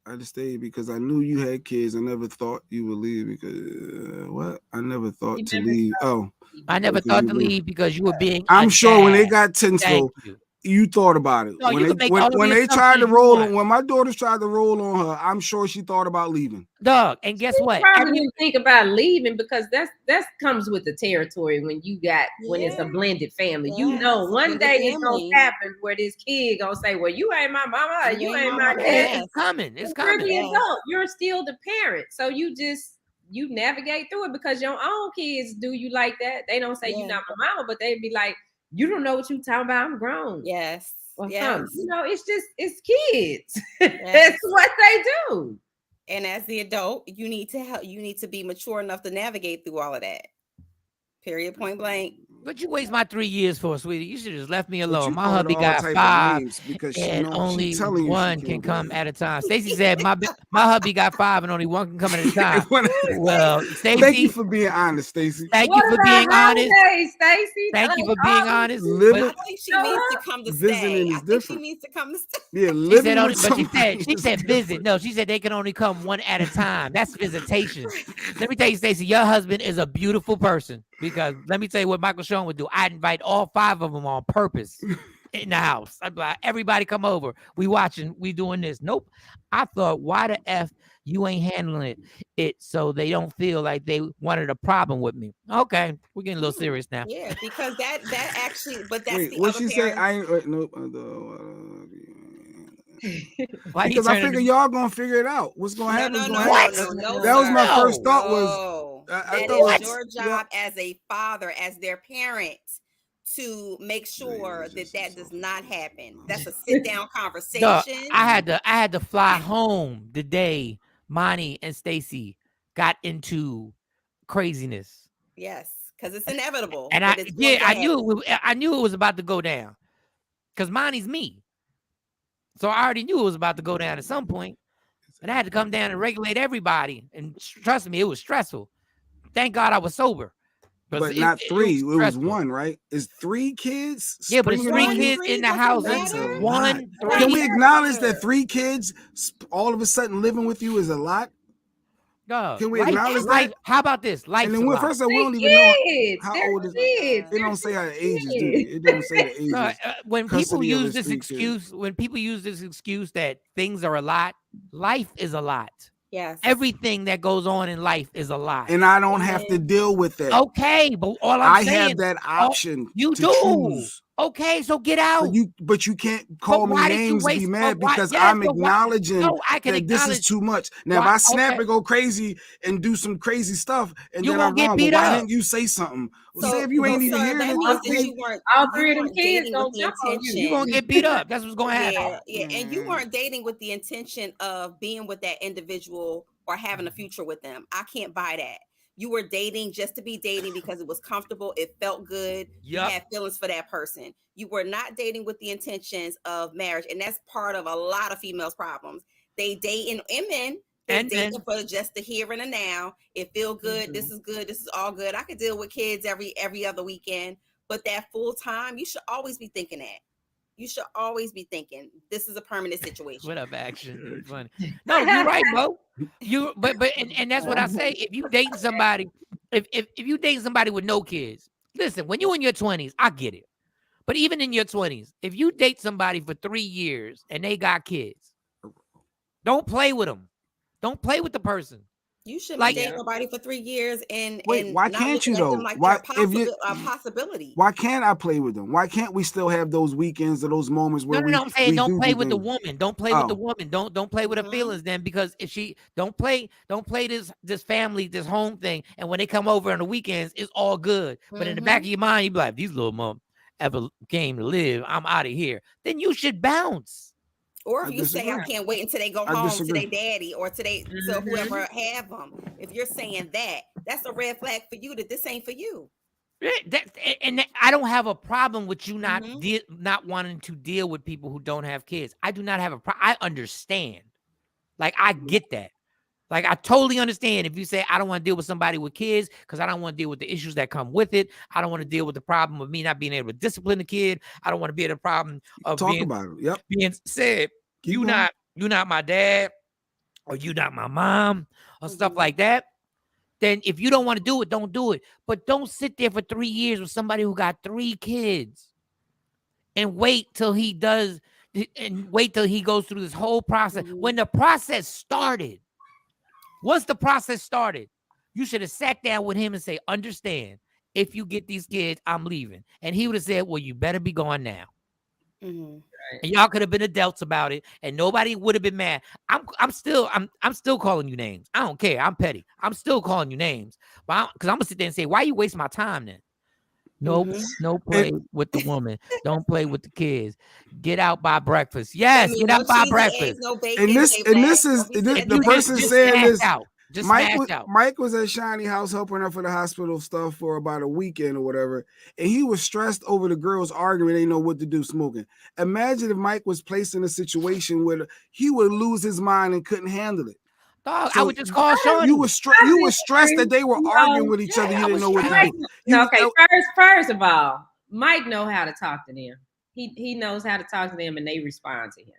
I just stayed because I knew you had kids. I never thought you would leave because I never thought to leave. I never thought to leave because you were being. I'm sure when they got Tinsville, you thought about it. No, when they tried to roll on, when my daughters tried to roll on her, I'm sure she thought about leaving. Dog, and guess what? Probably didn't think about leaving because that comes with the territory when it's a blended family. Yes. You know, one day it's gonna happen where this kid gonna say, "Well, you ain't my mama, you ain't my dad." It's coming. It's You're coming. the adult. You're still the parent, so you navigate through it because your own kids do you like that. They don't say you're not my mama, but they be like, "You don't know what you talking about. I'm grown." Yes. Or yes. something. You know, it's kids. That's what they do. And as the adult, you need to be mature enough to navigate through all of that. Period. Point blank. But you waste my 3 years for, sweetie. You should just left me alone. My hubby got 5, and only one can come at a time. Stacy said my hubby got 5, and only one can come at a time. Well, Stacy, thank you for being honest, Stacy. Thank you for being honest. Stacy. Thank you for being honest. I think she needs to come to stay. I think she needs to come to stay. Yeah, she said visit. No, she said they can only come one at a time. That's visitation. Let me tell you, Stacy, your husband is a beautiful person. Because let me tell you what Michael Shawn would do. I'd invite all 5 of them on purpose. in the house. I'd be like, everybody come over. We watching, we doing this. Nope. I thought, why the F you ain't handling it so they don't feel like they wanted a problem with me? Okay, we're getting a little serious now. Yeah, because that actually, but that's Wait, the what other she say? parent. I ain't nope. Why Because I figure y'all gonna figure it out. What's gonna happen? No, That was my sir. first thought. No. I That thought is your job as a father, as their parent, to make sure that does not happen. That's a sit down conversation. I had to fly home the day Monty and Stacy got into craziness. Yes, because it's inevitable. And I knew it was about to go down. Because Monty's me. So I already knew it was about to go down at some point. And I had to come down and regulate everybody. And trust me, it was stressful. Thank God I was sober. But not three. It was one, right? Is 3 kids? Yeah, but it's 3 kids in the house. Can we acknowledge that 3 kids all of a sudden living with you is a lot? Can we acknowledge that? How about this? Life's and then first of all, we don't even know how old is it. They don't say how the ages, do they? It don't say the ages. When people use this excuse, that things are a lot, life is a lot. Yes. Everything that goes on in life is a lot. And I don't have to deal with that. Okay, but all I'm saying, I have that option. You to do. Choose. Okay, so get out. But you can't call me names and be mad because I'm acknowledging that this is too much. Now, if I snap and go crazy and do some crazy stuff, and then I'm wrong, why didn't you say something? Well, say if you ain't even hearing it, all 3 of them kids don't jump on you. You're gonna get beat up. That's what's gonna happen. Yeah, and you weren't dating with the intention of being with that individual or having a future with them. I can't buy that. You were dating just to be dating because it was comfortable. It felt good. You had feelings for that person. You were not dating with the intentions of marriage. And that's part of a lot of females' problems. They date and men. They dating for just the here and the now. It feel good. This is good. This is all good. I could deal with kids every other weekend. But that full time, you should always be thinking that. You should always be thinking this is a permanent situation. What up, action? Funny. No, you're right, Bo. But that's what I say. If you dating somebody, if you dating somebody with no kids, listen, when you're in your 20s, I get it. But even in your 20s, if you date somebody for 3 years and they got kids, don't play with them. Don't play with the person. You shouldn't be dating nobody for 3 years and why can't you though? Like why possibility? Why can't I play with them? Why can't we still have those weekends or those moments where I'm saying don't play with the woman. Don't play with the woman. Don't play with her feelings then, because if she don't play this family, this home thing, and when they come over on the weekends, it's all good. But in the back of your mind, you be like, these little mom ever came to live, I'm out of here. Then you should bounce. Or if you say, I can't wait until they go home to their daddy or to whoever have them. If you're saying that, that's a red flag for you that this ain't for you. I don't have a problem with you not wanting to deal with people who don't have kids. I do not have a problem. I understand. Like, I get that. Like, I totally understand if you say, I don't want to deal with somebody with kids because I don't want to deal with the issues that come with it. I don't want to deal with the problem of me not being able to discipline the kid. I don't want to be in the problem of being said, you're not my dad, or you not my mom, or stuff like that. Then if you don't want to do it, don't do it. But don't sit there for 3 years with somebody who got 3 kids and wait till he goes through this whole process. When the process started, once the process started, you should have sat down with him and say, understand, if you get these kids, I'm leaving. And he would have said, well, you better be gone now. And y'all could have been adults about it, and nobody would have been mad. I'm still calling you names. I don't care. I'm petty. I'm still calling you names, but because I'm gonna sit there and say, why you waste my time then? No play with the woman. Don't play with the kids. Get out by breakfast. Yes, get out by breakfast. And this is the person saying this. Mike was at Shiny house helping her for the hospital stuff for about a weekend or whatever, and he was stressed over the girls arguing. They didn't know what to do smoking. Imagine if Mike was placed in a situation where he would lose his mind and couldn't handle it. Dog, so I would just call Shawn. You were stressed that they were arguing with each other. You didn't know what to do. First of all, Mike know how to talk to them. He knows how to talk to them, and they respond to him.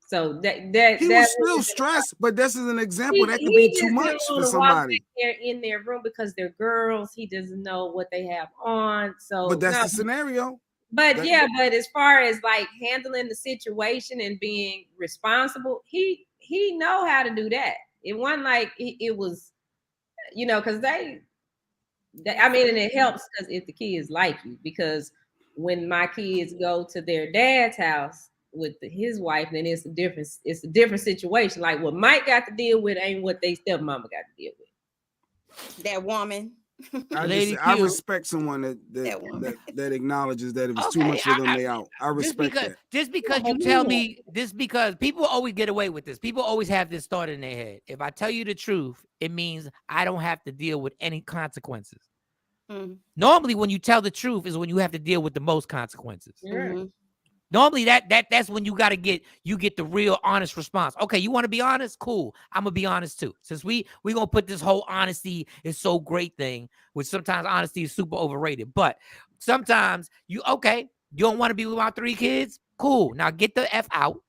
So he was still stressed, but this is an example that could be too much for somebody. They're in their room because they're girls. He doesn't know what they have on. So, but that's the scenario. But as far as like handling the situation and being responsible, he know how to do that. It wasn't like it was, because I mean, and it helps because if the kids like you, because when my kids go to their dad's house with his wife, then it's a different situation. Like what Mike got to deal with ain't what they stepmama got to deal with. That woman. I respect someone that acknowledges that it was too much for them lay out. I respect that. Just because you tell me this, because people always get away with this. People always have this thought in their head. If I tell you the truth, it means I don't have to deal with any consequences. Mm-hmm. Normally, when you tell the truth is when you have to deal with the most consequences. Mm-hmm. Normally, that's when you get the real honest response. Okay, you want to be honest? Cool. I'm gonna be honest too. Since we gonna put this whole honesty is so great thing, which sometimes honesty is super overrated. But sometimes you don't want to be with my 3 kids? Cool. Now get the F out.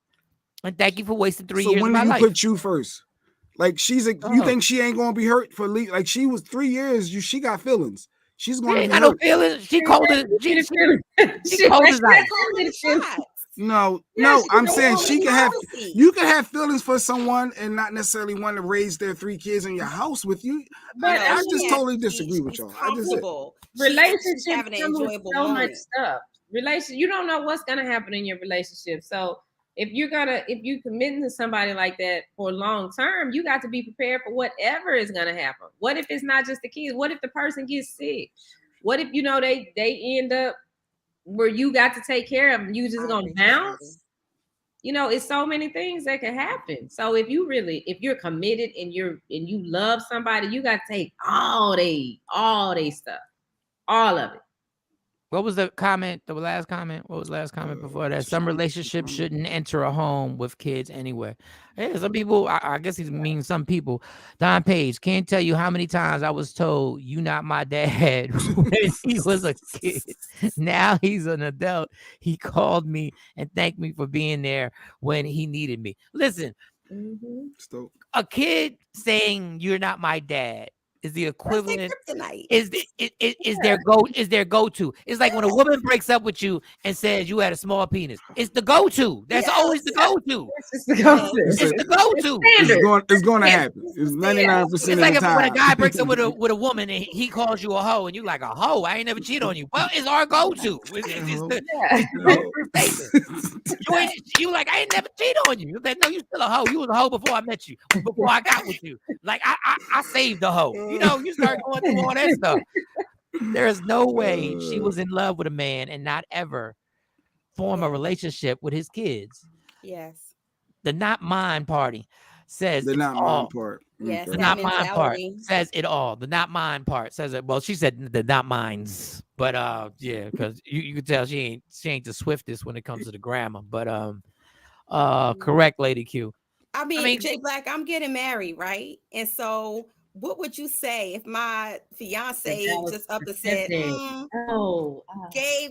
And thank you for wasting 3 years of my life. So when do you put you first? Like you think she ain't gonna be hurt for like she was 3 years? She got feelings. She's going to be no feelings. She cold as she cold as ice. No, I'm saying you can have feelings for someone and not necessarily want to raise their 3 kids in your house with you. But I just totally disagree with y'all. Relationships having an enjoyable so much stuff. You don't know what's gonna happen in your relationship. So if you're committing to somebody like that for long term, you got to be prepared for whatever is gonna happen. What if it's not just the kids? What if the person gets sick? What if they end up where you got to take care of them? You just gonna bounce? It's so many things that can happen. So if you're committed and you love somebody, you got to take all they stuff, all of it. What was the comment? The last comment? What was the last comment before that? Some relationships shouldn't enter a home with kids anyway. Yeah, some people, I guess he means some people. Don Page, can't tell you how many times I was told, "You not my dad," when he was a kid. Now he's an adult. He called me and thanked me for being there when he needed me. Listen, a kid saying "You're not my dad" is the equivalent. Is their go-to. It's like when a woman breaks up with you and says you had a small penis. It's the go-to. That's always the go-to. It's the go-to. It's the go-to. It's going to happen. It's 99% It's like when a guy breaks up with a woman and he calls you a hoe and you're like, a hoe? I ain't never cheated on you. Well, it's our go-to. You like, I ain't never cheated on you. Like, no, you still a hoe. You was a hoe before I met you. Before I got with you. Like I saved the hoe. You start going through all that stuff. There is no way she was in love with a man and not ever form a relationship with his kids. Yes. The not mine party says the not mine part. Yes. The not mine part says it all. The not mine part says it. Well, she said the not mines, but yeah, because you can tell she ain't the swiftest when it comes to the grammar. But correct, Lady Q. I mean, Jay Black, I'm getting married, right? And so what would you say if my fiance just up and said, Gabe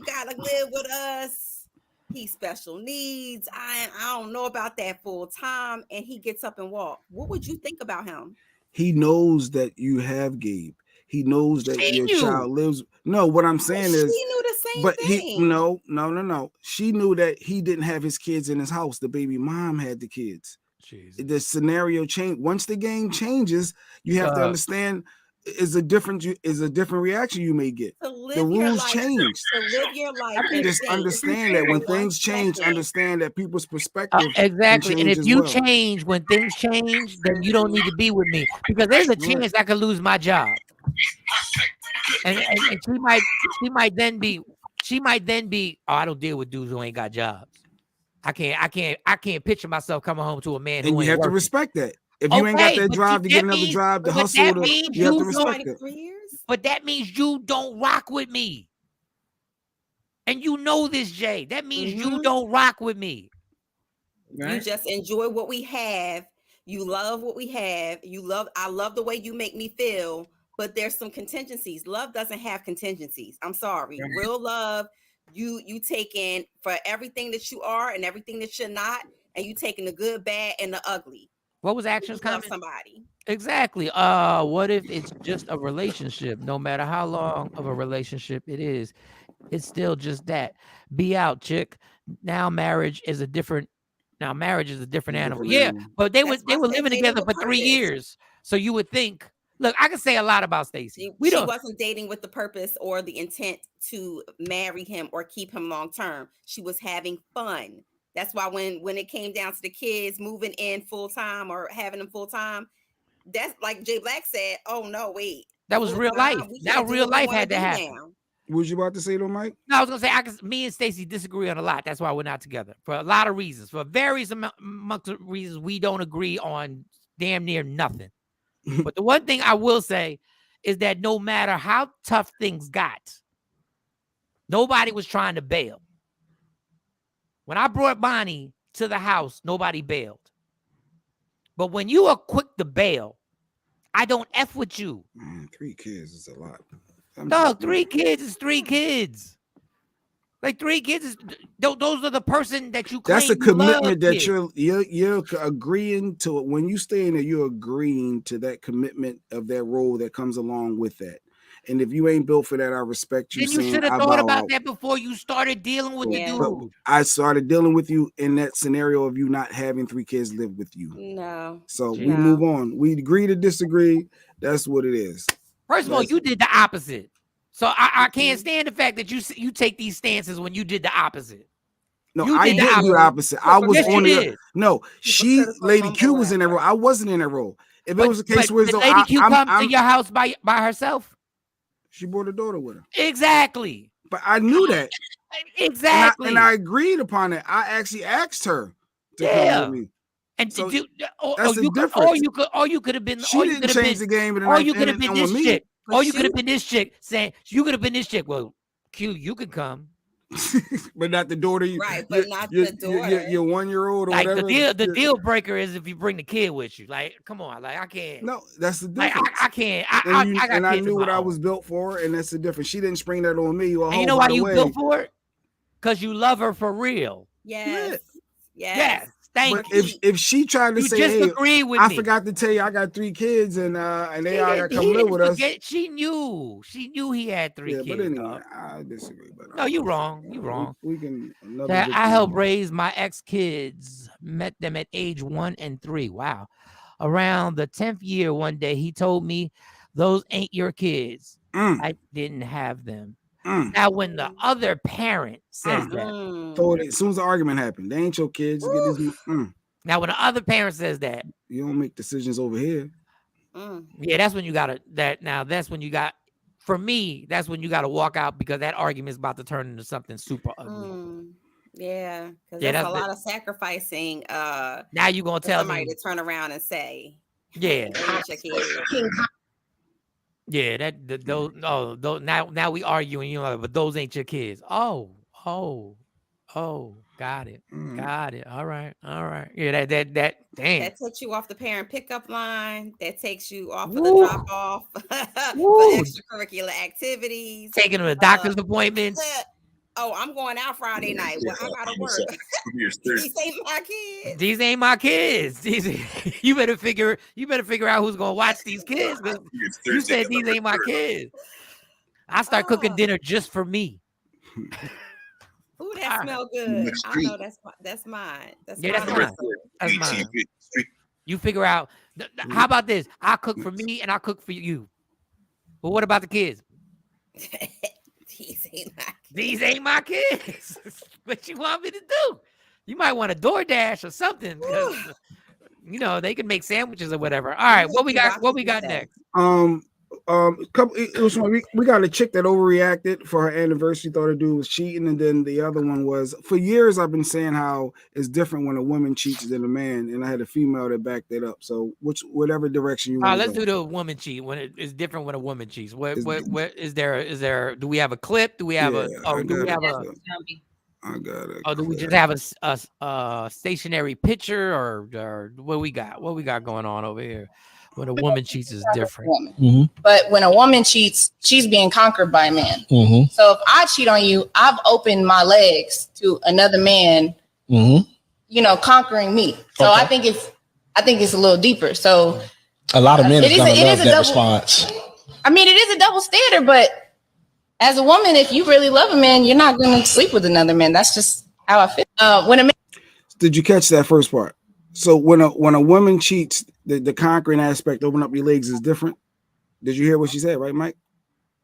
gotta live with us. He's special needs. I don't know about that full time. And he gets up and walks. What would you think about him? He knows that you have Gabe. He knows that your child lives. No, what I'm saying is, she knew the same thing. No. She knew that he didn't have his kids in his house. The baby mom had the kids. Jesus. The scenario change. Once the game changes, you have to understand is a different reaction you may get. The rules change. To live your life. Just understand that when things change, understand that people's perspective. Exactly. And if you change when things change, then you don't need to be with me because there's a chance I could lose my job. And she might then be, oh, I don't deal with dudes who ain't got jobs. I can't picture myself coming home to a man who and you have to respect that. If you ain't got that drive to get another job, the hustle, you have to respect it. But that means you don't rock with me. And you know this, Jay. That means you don't rock with me. Right? You just enjoy what we have. You love what we have. I love the way you make me feel, but there's some contingencies. Love doesn't have contingencies. I'm sorry. Right. Real love, you taking for everything that you are and everything that you're not, and you taking the good, bad, and the ugly. What was actions coming? Somebody. Exactly. What if it's just a relationship? No matter how long of a relationship it is, It's still just that. Be out, chick. Now marriage is a different animal. Yeah, but they were living together for 3 years. So you would think, look, I can say a lot about Stacey. She wasn't dating with the purpose or the intent to marry him or keep him long term. She was having fun. That's why when it came down to the kids moving in full time or having them full time, that's like Jay Black said, oh no, wait. That was real life. Now real life had to happen. What was you about to say though, Mike? No, I was gonna say me and Stacey disagree on a lot. That's why we're not together for a lot of reasons. For various amongst of reasons, we don't agree on damn near nothing. But the one thing I will say is that no matter how tough things got, nobody was trying to bail. When I brought Bonnie to the house, nobody bailed. But when you are quick to bail, I don't F with you. 3 kids is a lot. Dog, 3 kids is 3 kids. Like 3 kids is those are the person that you claim. That's a commitment that kids. you're agreeing to. When you stay in there, you're agreeing to that commitment of that role that comes along with that. And if you ain't built for that, I respect you. Then you should have thought about that before you started dealing with the dude. But I started dealing with you in that scenario of you not having 3 kids live with you. No. So we move on. We agree to disagree. That's what it is. First of all, you did the opposite. So I can't stand the fact that you take these stances when you did the opposite. No, I didn't do the opposite. I was on the no. Lady Q was in that role. I wasn't in that role. If it was a case where Lady Q come to your house by herself. She brought a daughter with her. Exactly. But I knew that. Exactly. And I agreed upon it. I actually asked her to come with me. And so that's the difference. Or you could have been. She didn't change the game. Or you could have been this chick. Or you could have been this chick saying you could have been this chick. Well, Q, you can come. But not the daughter. Right, but not the daughter. Your 1-year-old or like whatever. The deal breaker is if you bring the kid with you. Like, come on, like I can't. No, that's the difference. Like, I can't. I knew what I was built for, and that's the difference. She didn't spring that on me. And you know why you built for it? Because you love her for real. Yes. Thank you. But if she tried to say, just hey, agree with I me. forgot to tell you, I got 3 kids, and they all got to come live with us. She knew he had 3 kids. But anyway, I disagree. But no, you wrong. You wrong. We can. I helped raise my ex kids. Met them at age 1 and 3. Wow. Around the 10th year, one day he told me, "Those ain't your kids." I didn't have them. Now, when the other parent says that, so as soon as the argument happened, they ain't your kids. Now, when the other parent says that, you don't make decisions over here. Yeah, that's when you gotta. That's when you got. For me, that's when you gotta walk out because that argument is about to turn into something super ugly. Yeah, because there's a lot of sacrificing. Now you gonna tell somebody to turn around and say, "Yeah." Yeah, those now we arguing, but those ain't your kids. Oh, got it. All right. Yeah, that damn. That takes you off the parent pickup line. That takes you off of the drop off for extracurricular activities. Taking them to doctor's appointments. Oh, I'm going out Friday night. Well, I gotta work. These ain't my kids. These ain't my kids. You better figure out who's gonna watch these kids. You said these ain't my kids. I start cooking dinner just for me. Ooh, that smells good. I know that's mine. That's mine. You figure out. How about this? I cook for me and I cook for you. But what about the kids? These ain't my kids. What you want me to do? You might want a DoorDash or something. They can make sandwiches or whatever. All right, what we got next? We got a chick that overreacted for her anniversary, thought her dude was cheating, and then the other one was, for years I've been saying how it's different when a woman cheats than a man, and I had a female that backed that up. So whatever direction you want. Let's do the woman cheat when it's different when a woman cheats. What is there? Do we have a clip? Do we have I got it. Oh, do we just have a stationary picture or what we got? What we got going on over here? When a woman cheats is different. But when a woman cheats, she's being conquered by a man. So if I cheat on you, I've opened my legs to another man, conquering me. So I think it's a little deeper. So a lot of men are gonna love that response. I mean, it is a double standard, but As a woman, if you really love a man, you're not going to sleep with another man. That's just how I feel. When a man. Did you catch that first part? So when a woman cheats, the conquering aspect, open up your legs, is different. Did you hear what she said, right, Mike?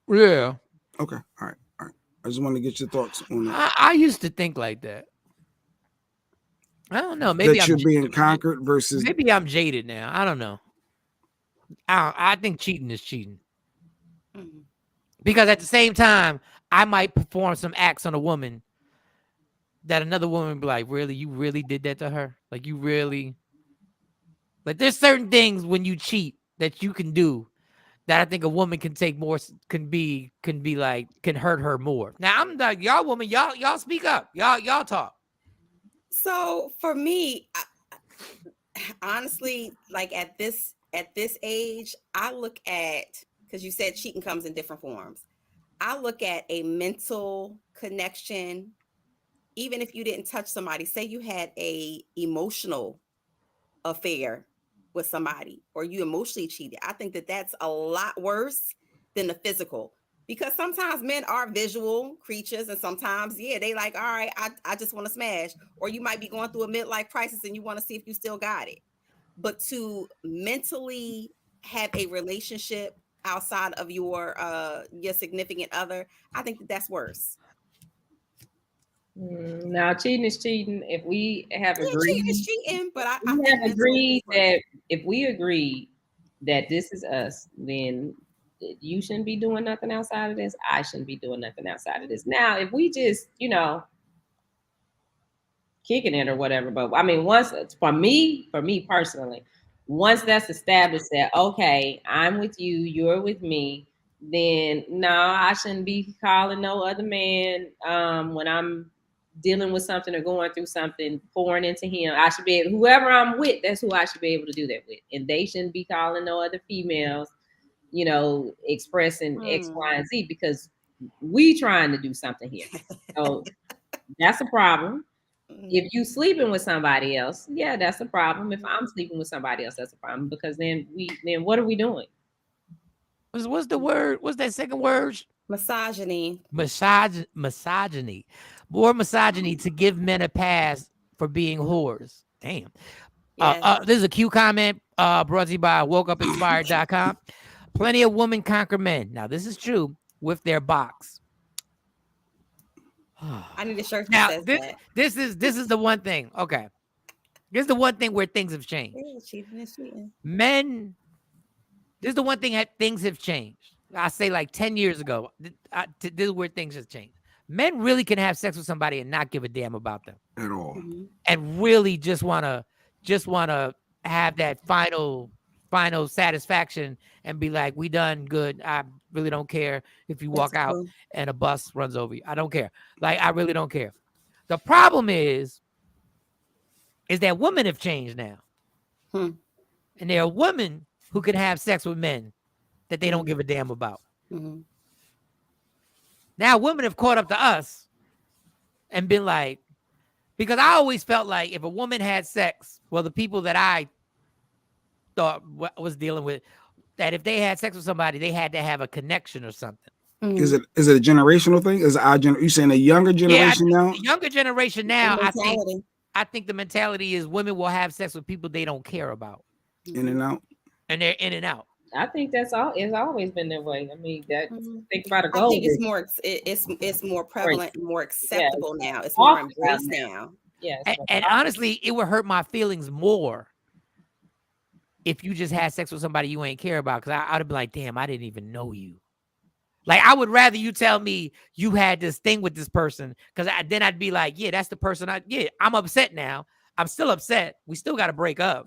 Yeah. Okay. All right. I just want to get your thoughts on that. I used to think like that. I don't know. Maybe that you're being conquered versus. Maybe I'm jaded now. I don't know. I think cheating is cheating. Because at the same time, I might perform some acts on a woman that another woman would be like, really? You really did that to her? Like, you really? Like, there's certain things when you cheat that you can do that I think a woman can take more, can hurt her more. Now, I'm like, y'all women, y'all speak up. Y'all talk. So for me, honestly, like at this age, I look at, because you said cheating comes in different forms. I look at a mental connection. Even if you didn't touch somebody, say you had a emotional affair with somebody, or you emotionally cheated, I think that that's a lot worse than the physical. Because sometimes men are visual creatures, and sometimes, they like, all right, I just want to smash. Or you might be going through a midlife crisis and you want to see if you still got it. But to mentally have a relationship outside of your significant other, I think that's worse. Now, cheating is cheating. If we have agreed, cheating is cheating, but I have agreed that if we agree that this is us, then you shouldn't be doing nothing outside of this. I shouldn't be doing nothing outside of this. Now, if we just, kicking it or whatever, but I mean, once for me personally, once that's established that, okay, I'm with you, you're with me, then no, I shouldn't be calling no other man when I'm dealing with something or going through something, pouring into him. I should be able, whoever I'm with, that's who I should be able to do that with. And they shouldn't be calling no other females, expressing X, Y, and Z, because we trying to do something here. So that's a problem. If you sleeping with somebody else, that's a problem. If I'm sleeping with somebody else, that's a problem, because then what are we doing? What's the word? What's that second word? Misogyny. Misogyny. More misogyny to give men a pass for being whores. Damn. This is a Q comment brought to you by WokeUpInspired.com. Plenty of women conquer men. Now, this is true with their box. I need a shirt that now, says that. This is the one thing. Okay. This is the one thing where things have changed. Cheating. Men, this is the one thing that things have changed. I say like 10 years ago, this is where things have changed. Men really can have sex with somebody and not give a damn about them at all. And really just want to have that final satisfaction and be like, we done good. I really don't care if you walk out and a bus runs over you. I don't care. Like, I really don't care. The problem is that women have changed now. And there are women who can have sex with men that they don't give a damn about. Now women have caught up to us and been like, because I always felt like if a woman had sex, well, the people that I thought was dealing with, that if they had sex with somebody, they had to have a connection or something. Is it a generational thing? Is you saying a younger generation now? The younger generation now, I think the mentality is women will have sex with people they don't care about. In and out. And they're in and out. I think that's all. It's always been that way. I mean, think about a goal. I think it's more prevalent, and more acceptable now. It's more embraced now. Yeah. And honestly, it would hurt my feelings more if you just had sex with somebody you ain't care about, because I'd be like, damn, I didn't even know you. Like, I would rather you tell me you had this thing with this person, because then I'd be like, yeah, that's the person. I'm upset now. I'm still upset. We still got to break up,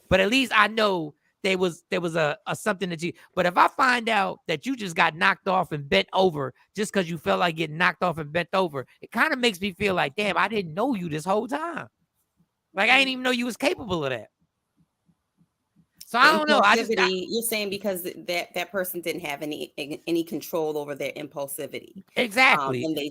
but at least I know there was a something that you. But if I find out that you just got knocked off and bent over just because you felt like getting knocked off and bent over, it kind of makes me feel like, damn, I didn't know you this whole time. Like, I didn't even know you was capable of that. So I don't know. You're saying because that person didn't have any control over their impulsivity. Exactly. And they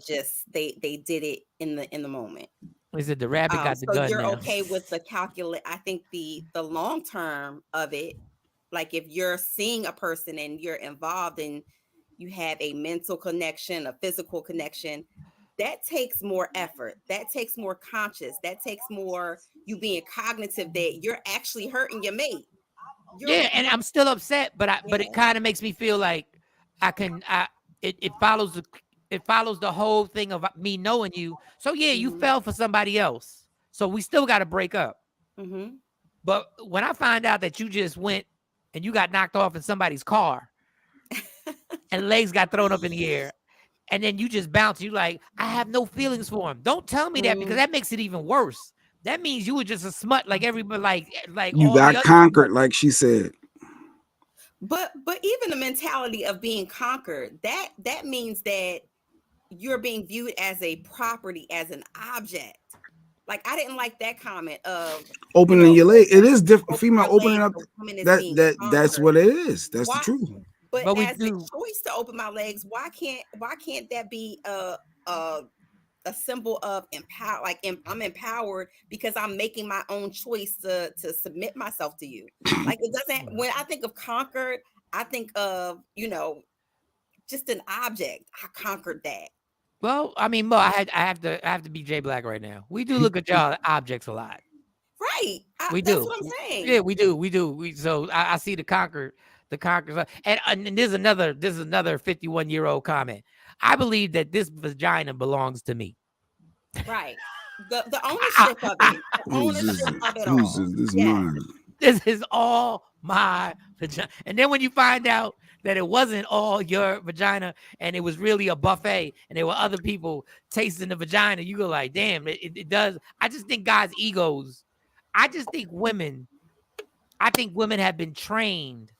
did it in the moment. Is it the rabbit got the gun? So you're now. okay with the calculate. I think the long term of it, like if you're seeing a person and you're involved and you have a mental connection, a physical connection. That takes more effort. That takes more conscious. That takes more you being cognitive that you're actually hurting your mate. And I'm still upset, but it kind of makes me feel like it follows the whole thing of me knowing you. So you fell for somebody else. So we still got to break up. Mm-hmm. But when I find out that you just went and you got knocked off in somebody's car and legs got thrown up in the air, and then you just bounce, you like, I have no feelings for him. Don't tell me that, because that makes it even worse. That means you were just a smut like everybody, like you got conquered, like she said. But even the mentality of being conquered, that means that you're being viewed as a property, as an object. Like, I didn't like that comment of opening your leg. It is different. Female opening up. That's what it is. That's the truth. But as a choice to open my legs, why can't that be a symbol of empower? Like, I'm empowered because I'm making my own choice to submit myself to you. Like, it doesn't. When I think of conquered, I think of just an object. I conquered that. Well, I mean, Mo, I have to be J Black right now. We do look at y'all objects a lot, right? We that's do. What I'm saying. Yeah, we do. So I see the conquered, and there's another 51-year-old comment. I believe that this vagina belongs to me. Right. The ownership of it. The ownership of it all. This is all my vagina. And then when you find out that it wasn't all your vagina and it was really a buffet and there were other people tasting the vagina, you go like, damn, it does. I just think guys' egos. I think women have been trained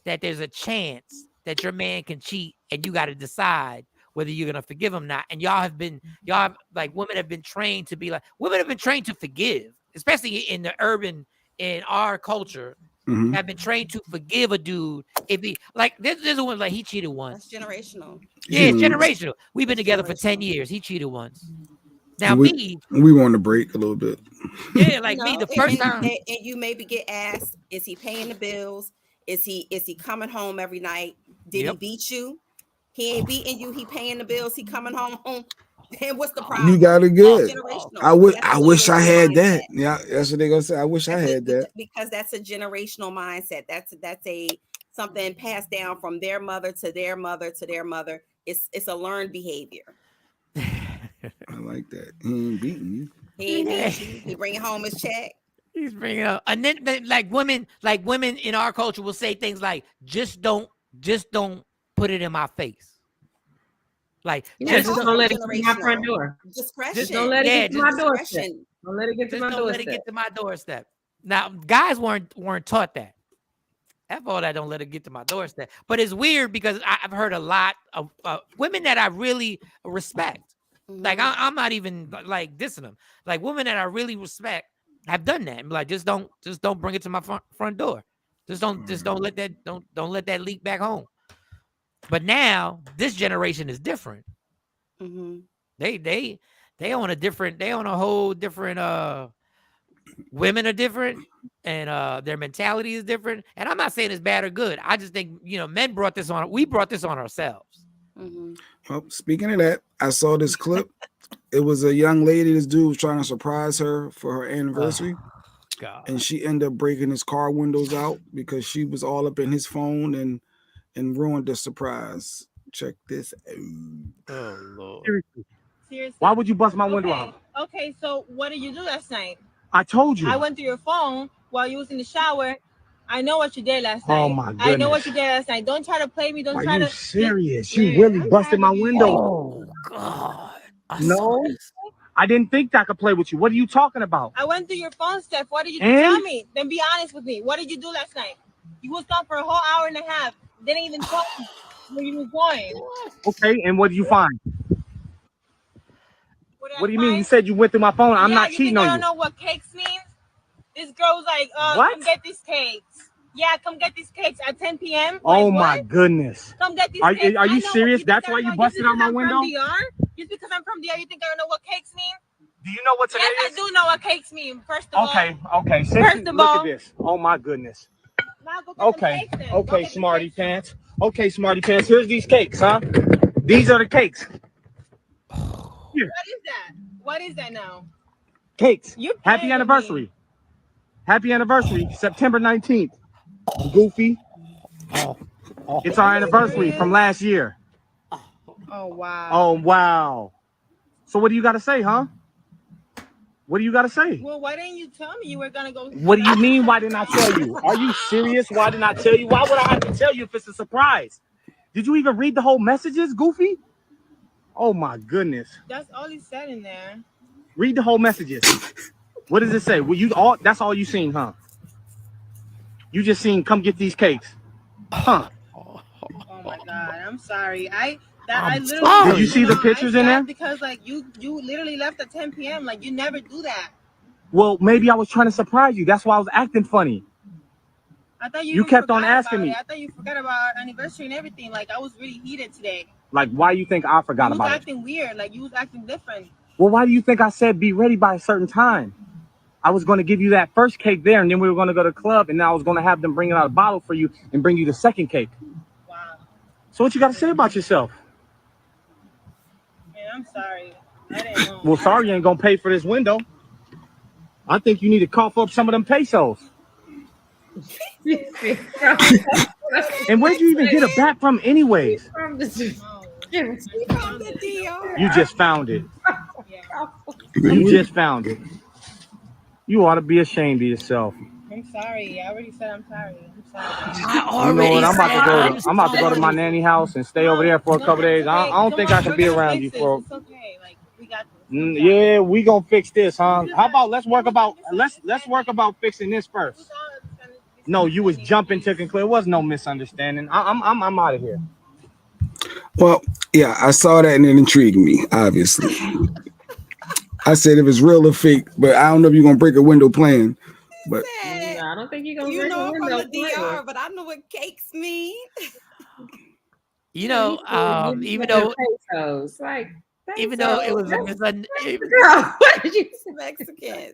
that there's a chance that your man can cheat and you got to decide whether you're going to forgive him or not. And women have been trained to be like, women have been trained to forgive, especially in our culture. Have been trained to forgive a dude if he like. There's a one like he cheated once. That's generational. Yeah, it's generational. We've been together for 10 years. He cheated once. Now we want to break a little bit. Yeah, like me the first time. And you maybe get asked, is he paying the bills? Is he coming home every night? Did he beat you? He ain't beating you. He paying the bills. He coming home. And what's the problem? You got it good. I wish I had that. Yeah, that's what they're gonna say. I wish I had that. Because that's a generational mindset. That's something passed down from their mother to their mother to their mother. It's a learned behavior. I like that. He ain't beating you. He ain't beating you. He bringing home his check. He's bringing up, and then like women in our culture will say things like, just don't put it in my face. Like, just don't let it get to my front door. Discretion. Just don't let it get to my doorstep. Don't let it get to my doorstep. Don't let it get to my doorstep. Now, guys weren't taught that. F all that, don't let it get to my doorstep. But it's weird because I've heard a lot of women that I really respect. Like, I'm not even like dissing them. Like, women that I really respect have done that. And like, just don't bring it to my front door. Just don't let that leak back home. But now this generation is different. They on a whole different. Women are different, and their mentality is different. And I'm not saying it's bad or good. I just think men brought this on. We brought this on ourselves. Well, speaking of that, I saw this clip. It was a young lady. This dude was trying to surprise her for her anniversary. God. And she ended up breaking his car windows out because she was all up in his phone and ruined the surprise. Check this out. Oh, Lord. Seriously. Why would you bust my window out? Okay, so what did you do last night? I told you. I went through your phone while you was in the shower. I know what you did last night. Oh my goodness. I know what you did last night. Don't try to play me. Don't try to. Are you serious? You really busted my window. Oh God. No. I didn't think I could play with you. What are you talking about? I went through your phone, Steph. What did you tell me? Then be honest with me. What did you do last night? You was gone for a whole hour and a half. Didn't even tell me where you was going. Okay, and what did you find? What do you mean? You said you went through my phone. I'm not cheating on you. I don't know what cakes means. This girl was like, what? Come get these cakes. Yeah, come get these cakes at 10 p.m. Oh my goodness. Come get these cakes. Are you serious? That's why you busted out my window? Just because I'm from DR, you think I don't know what cakes mean? Do you know what today is? Yes, I do know what cakes mean. First of all. Okay. Look at this. Oh my goodness. Okay, smarty pants. Okay, smarty pants. Here's these cakes, huh? These are the cakes. Here. What is that? What is that now? Cakes. You Happy anniversary. Happy anniversary, September 19th. Goofy. It's our anniversary from last year. Oh wow. Oh wow. So what do you got to say, huh? What do you got to say? Well, why didn't you tell me you were gonna go? What do you mean? Why didn't I tell you? Are you serious? Why didn't I tell you? Why would I have to tell you if it's a surprise? Did you even read the whole messages, Goofy? Oh my goodness. That's all he said in there. Read the whole messages. What does it say? Well, you all that's all you seen, huh? You just seen come get these cakes. Huh? Oh my god, I'm sorry. I literally sorry. Did you see the pictures in there? Because like you literally left at 10 p.m. Like you never do that. Well, maybe I was trying to surprise you. That's why I was acting funny. I thought you kept on asking me. I thought you forgot about our anniversary and everything. Like I was really heated today. Like, why you think I forgot about it? You was acting weird. Like you was acting different. Well, why do you think I said be ready by a certain time? I was going to give you that first cake there, and then we were going to go to the club, and then I was going to have them bring out a bottle for you and bring you the second cake. Wow. So what you got to say about yourself? Man, I'm sorry. I didn't know. Well, sorry you ain't going to pay for this window. I think you need to cough up some of them pesos. And where'd you even get a bat from anyways? From the DR. You just found it. You just found it. You ought to be ashamed of yourself. I'm sorry. I already said I'm sorry. I'm sorry. You know what? I'm about to go to my nanny house and stay over there for a couple days. I don't think I can be around you for. It's okay. Like we got this. Yeah, we gonna fix this, huh? How about let's work about fixing this first. No, you was jumping to conclude. It was no misunderstanding. I'm out of here. Well, yeah, I saw that and it intrigued me, obviously. I said if it's real or fake, but I don't know if you're gonna break a window playing. But I don't think you're gonna You break know a I'm window from the DR, but I know what cakes mean. You know, even though pesos, like even though it was a misunderstanding. Girl, what did you say? Mexican.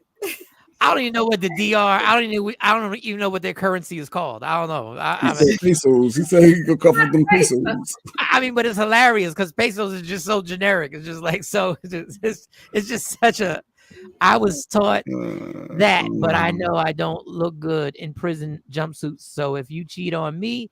I don't even know what the DR. I don't even know what their currency is called. I don't know. He said pesos. He said he could cover them pesos. I mean, but it's hilarious because pesos is just so generic. It's just like so. It's just such a. I was taught that, but I know I don't look good in prison jumpsuits. So if you cheat on me,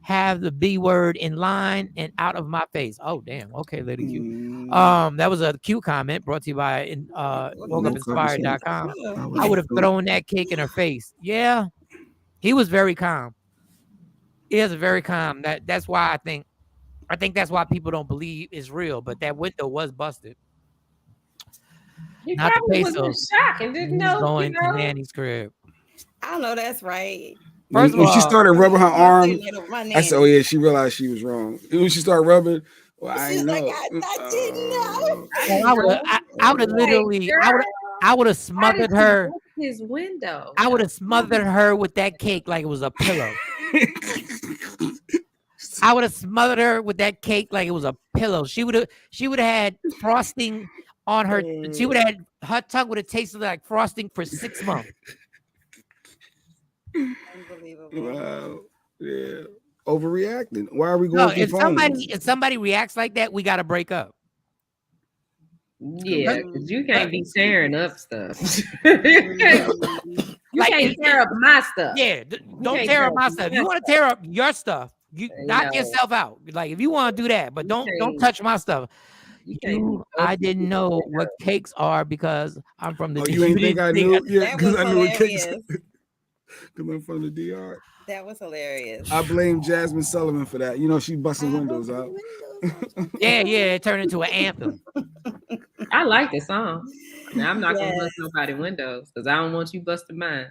have the B word in line and out of my face. Oh damn. Okay, lady Q. That was a cute comment brought to you by WokeUpInspired.com. I would have thrown that cake in her face. Yeah, he was very calm. He is very calm. That's why I think that's why people don't believe it's real. But that window was busted. You Not the probably was in pesos. shock and didn't know. Going to Nanny's crib. I know that's right. First of all, when she started rubbing her arm, I said, "Oh yeah," she realized she was wrong. When she started rubbing, well, I know. Like, I didn't know. I would have literally, I would have smothered her. His window. I would have smothered her with that cake like it was a pillow. I would have smothered her with that cake like it was a pillow. She would have had frosting on her. She would have had her tongue would have tasted like frosting for 6 months. Unbelievable. Wow. Yeah. Overreacting. Why are we going through phones? If somebody reacts like that, we gotta break up. Yeah, because you can't be tearing up stuff. you can't tear up my stuff. Yeah, don't tear up my stuff. You want to tear up your stuff, you knock yourself out. Like if you want to do that, but don't touch my stuff. I didn't know what cakes are because I'm from the. You ain't think I knew? Yeah, because I knew what cakes. Because I'm from the DR. That was hilarious. I blame Jasmine Sullivan for that. You know, she busting windows out. Yeah, it turned into an anthem. I like the song. Now, I'm not gonna bust nobody windows because I don't want you busting mine.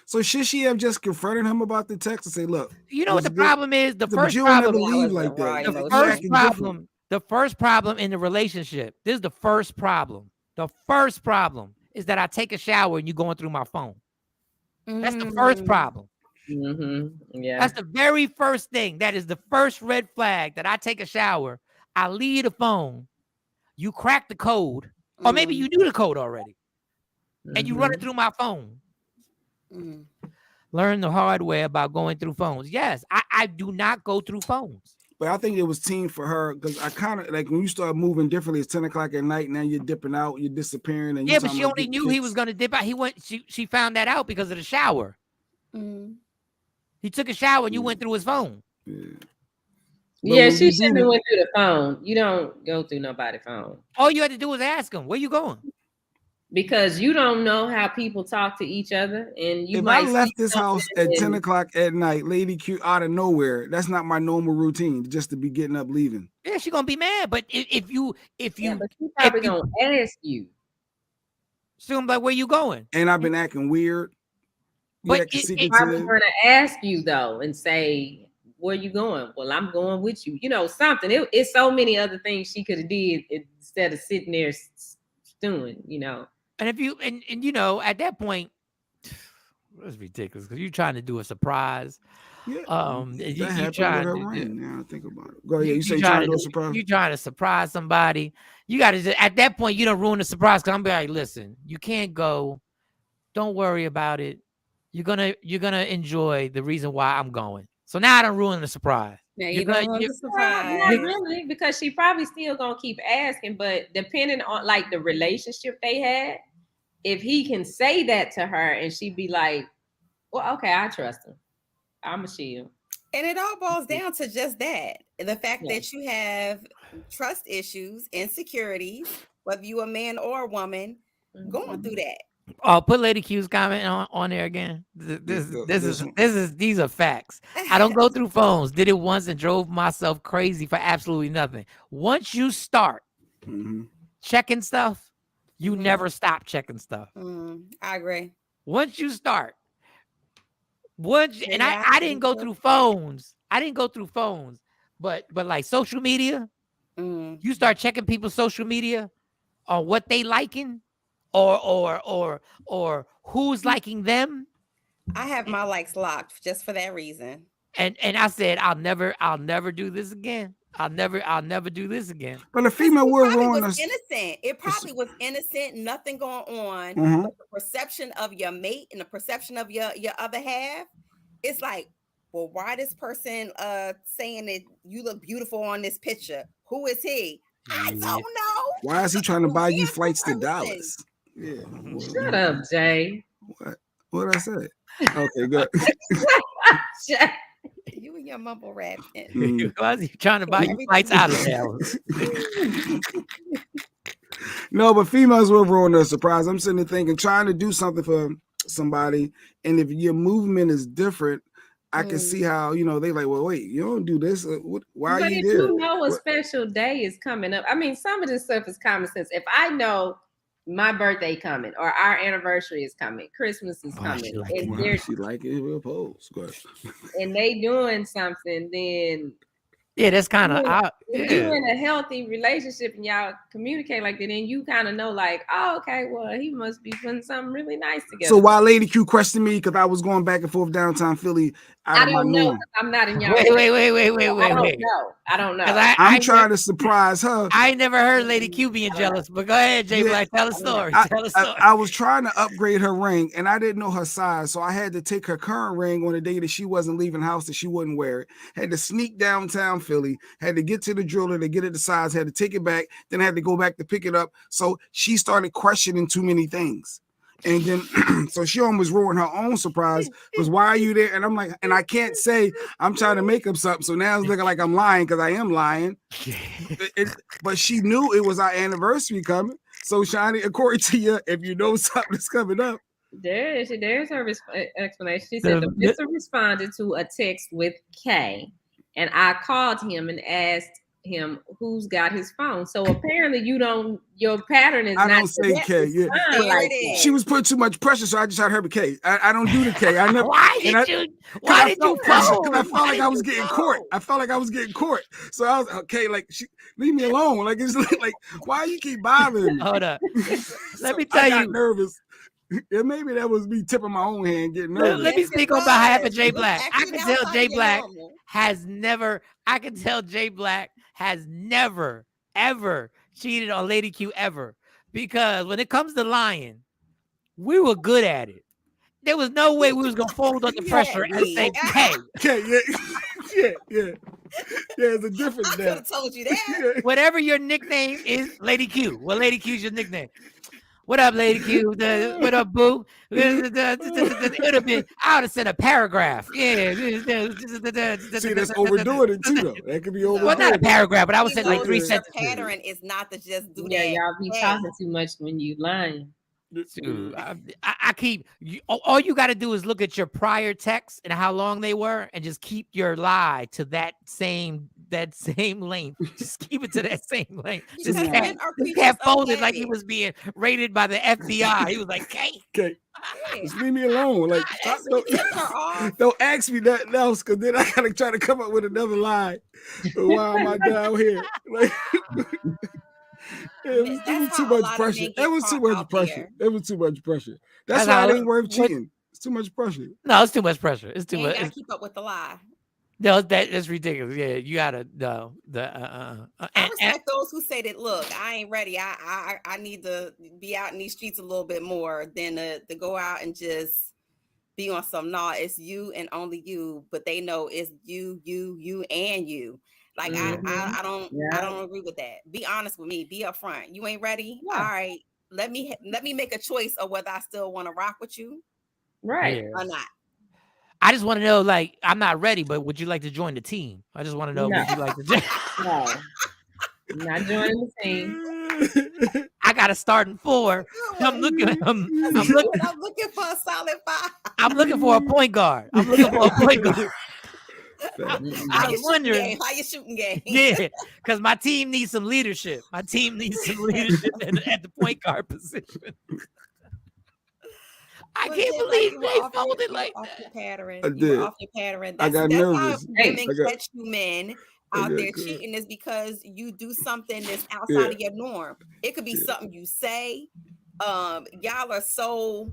So should she have just confronted him about the text and say, "Look, you know what the problem is? The first problem in the relationship. This is the first problem. The first problem is that I take a shower and you going through my phone. That's the first problem. Yeah, that's the very first thing. That is the first red flag that I take a shower. I leave the phone. You crack the code, or maybe you knew the code already, and you run it through my phone. Learn the hard way about going through phones. Yes, I I do not go through phones. But I think it was team for her because I kind of like when you start moving differently. It's 10 o'clock at night. Now you're dipping out. You're disappearing. And Yeah, but she only knew he was going to dip out. She found that out because of the shower. He took a shower and you went through his phone. Yeah, she shouldn't have went through the phone. You don't go through nobody's phone. All you had to do was ask him, where you going? Because you don't know how people talk to each other. And you if might I left this house at 10 o'clock at night, Lady Q out of nowhere, that's not my normal routine just to be getting up, leaving. Yeah, she's going to be mad. But if you, but she's probably going to ask you. She's going to be like, where you going? And I've been acting weird. But it's probably going to ask you though and say, where you going? Well, I'm going with you. You know, something. It's so many other things she could have did instead of sitting there stewing, you know. And if you and you know, at that point, that's ridiculous because you're trying to do a surprise. Yeah. You trying to now I think about it. Go ahead. You say you're trying to do a surprise. You're trying to surprise somebody. You got to at that point, you don't ruin the surprise. Cause I'm like, listen, you can't go. Don't worry about it. You're gonna enjoy the reason why I'm going. So now I don't ruin the surprise. Yeah, you don't want the surprise. Not really, because she probably still gonna keep asking, but depending on like the relationship they had, if he can say that to her and she'd be like, well, okay, I trust him. I'm a shield. And it all boils down to just that. The fact that you have trust issues, insecurities, whether you're a man or a woman, going through that. Oh, put Lady Q's comment on there again. These are facts. I don't go through phones. Did it once and drove myself crazy for absolutely nothing. Once you start checking stuff, you never stop checking stuff. I agree. Once you start, and I didn't go through phones. I didn't go through phones, but like social media, you start checking people's social media on what they liking. Or who's liking them. I have my likes locked just for that reason. And I said, I'll never do this again. I'll never do this again. But the female will ruin us. Innocent. It probably was innocent, nothing going on. But the perception of your mate and the perception of your other half, it's like, well, why this person saying that you look beautiful on this picture? Who is he? I don't know. Why is he trying to buy you flights to Dallas? Yeah. Shut up, Jay. What did I say? Okay, good. You and your mumble rap. Why is he trying to buy you flights out of Dallas? No, but females will ruin a surprise. I'm sitting there thinking, trying to do something for somebody, and if your movement is different, I can see how, you know, they like, well, wait, you don't do this. Why are you there? You know a special day is coming up. I mean, some of this stuff is common sense. If I know my birthday coming or our anniversary is coming, Christmas is coming, she like it, we'll pose. And they doing something, then that's kind of if you're in a healthy relationship and y'all communicate like that, then you kind of know like, oh, okay, well, he must be putting something really nice together. So while Lady Q questioned me because I was going back and forth downtown Philly, I don't know. I'm not in y'all. Wait. I don't know. I'm trying to surprise her. I ain't never heard Lady Q being jealous, but go ahead, Jay Black. Tell a story. I was trying to upgrade her ring and I didn't know her size. So I had to take her current ring on the day that she wasn't leaving the house that she wouldn't wear it. Had to sneak downtown Philly, had to get to the jeweler to get it the size, had to take it back, then had to go back to pick it up. So she started questioning too many things. And then, so she almost ruined her own surprise because why are you there? And I'm like, and I can't say I'm trying to make up something. So now it's looking like I'm lying because I am lying. But she knew it was our anniversary coming. So, Shani, according to you, if you know something's coming up. There's her explanation. She said the mister responded to a text with K. And I called him and asked him who's got his phone. So apparently your pattern is I not don't say K. Yeah. Like she was putting too much pressure, so I just had her with K. I don't do the K. I never. Why did you Because I felt like I was getting court. So I was okay. Like leave me alone. Like it's like why you keep bothering me? Hold up. Let me tell you. I got nervous. Yeah, maybe that was me tipping my own hand, getting nervous. Let me speak on behalf of Jay Black. I can tell Jay Black has never, ever cheated on Lady Q ever. Because when it comes to lying, we were good at it. There was no way we was gonna fold under pressure and say, "Hey, Yeah, it's a difference I could now. have told you that. Whatever your nickname is, Lady Q. Well, Lady Q's your nickname. What up, Lady Q? What up, boo? It would have been. I would have sent a paragraph. Yeah. See, that's overdoing it too, though. That could be overdoing. Well, not a paragraph, but I would say like 3 Your sentences. pattern is not to just do Yeah, that. y'all be talking too much when you lying. Dude, I keep all you got to do is look at your prior texts and how long they were, and just keep your lie to that same length. Just keep it to that same length. Just kept folded like he was being raided by the FBI. He was like, "Okay, just leave me alone. Like, don't ask me nothing else, because then I gotta try to come up with another lie. Why am I down here?" Like. It was too much pressure. It was too much pressure. It was too much pressure. That's why it ain't worth cheating. It's too much pressure. No, it's too much pressure. It's too much. You gotta keep up with the lie. No, that's ridiculous. Yeah, you gotta no. I respect those who say that. Look, I ain't ready. I need to be out in these streets a little bit more than to go out and just be on some. No, it's you and only you. But they know it's you, and you. Like I don't agree with that. Be honest with me. Be upfront. You ain't ready. Yeah. All right. Let me make a choice of whether I still want to rock with you, right, or not. I just want to know, like, I'm not ready, but would you like to join the team? I just want to know, would you like to join? No, I'm not joining the team. I got to start in 4. I'm looking for a solid 5. I'm looking for a point guard. I was wondering how you shooting game. Yeah, because my team needs some leadership. My team needs some leadership at the point guard position. I can't believe they folded like that. I did. Off your pattern. I got nervous. Women catch you men out there cheating is because you do something that's outside of your norm. It could be something you say. Y'all are so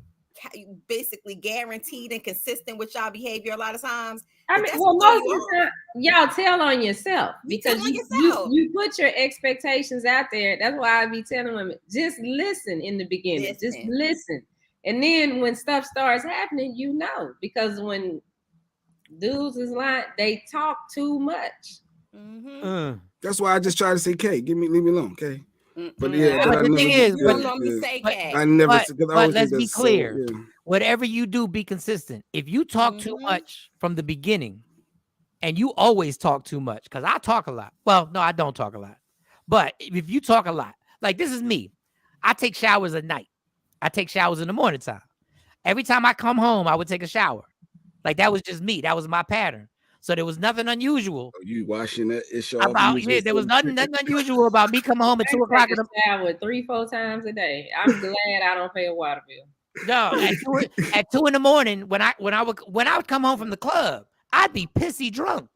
basically guaranteed and consistent with y'all behavior a lot of times. I mean, well, most of the time, y'all tell on yourself because you put your expectations out there. That's why I be telling women, just listen in the beginning. Just listen. And then when stuff starts happening, you know, because when dudes is lying, they talk too much. Mm-hmm. That's why I just try to say, "K, leave me alone, K." But the thing is, I never. But let's be clear. Whatever you do, be consistent. If you talk too much from the beginning, and you always talk too much, because I talk a lot. Well, no, I don't talk a lot. But if you talk a lot, like this is me. I take showers at night. I take showers in the morning time. Every time I come home, I would take a shower. Like that was just me. That was my pattern. So there was nothing unusual. You washing that issue about? Yeah, there was nothing unusual about me coming home at 2 o'clock in the shower 3-4 times a day. I'm glad I don't pay a water bill. No, at 2 in the morning when I would come home from the club, I'd be pissy drunk,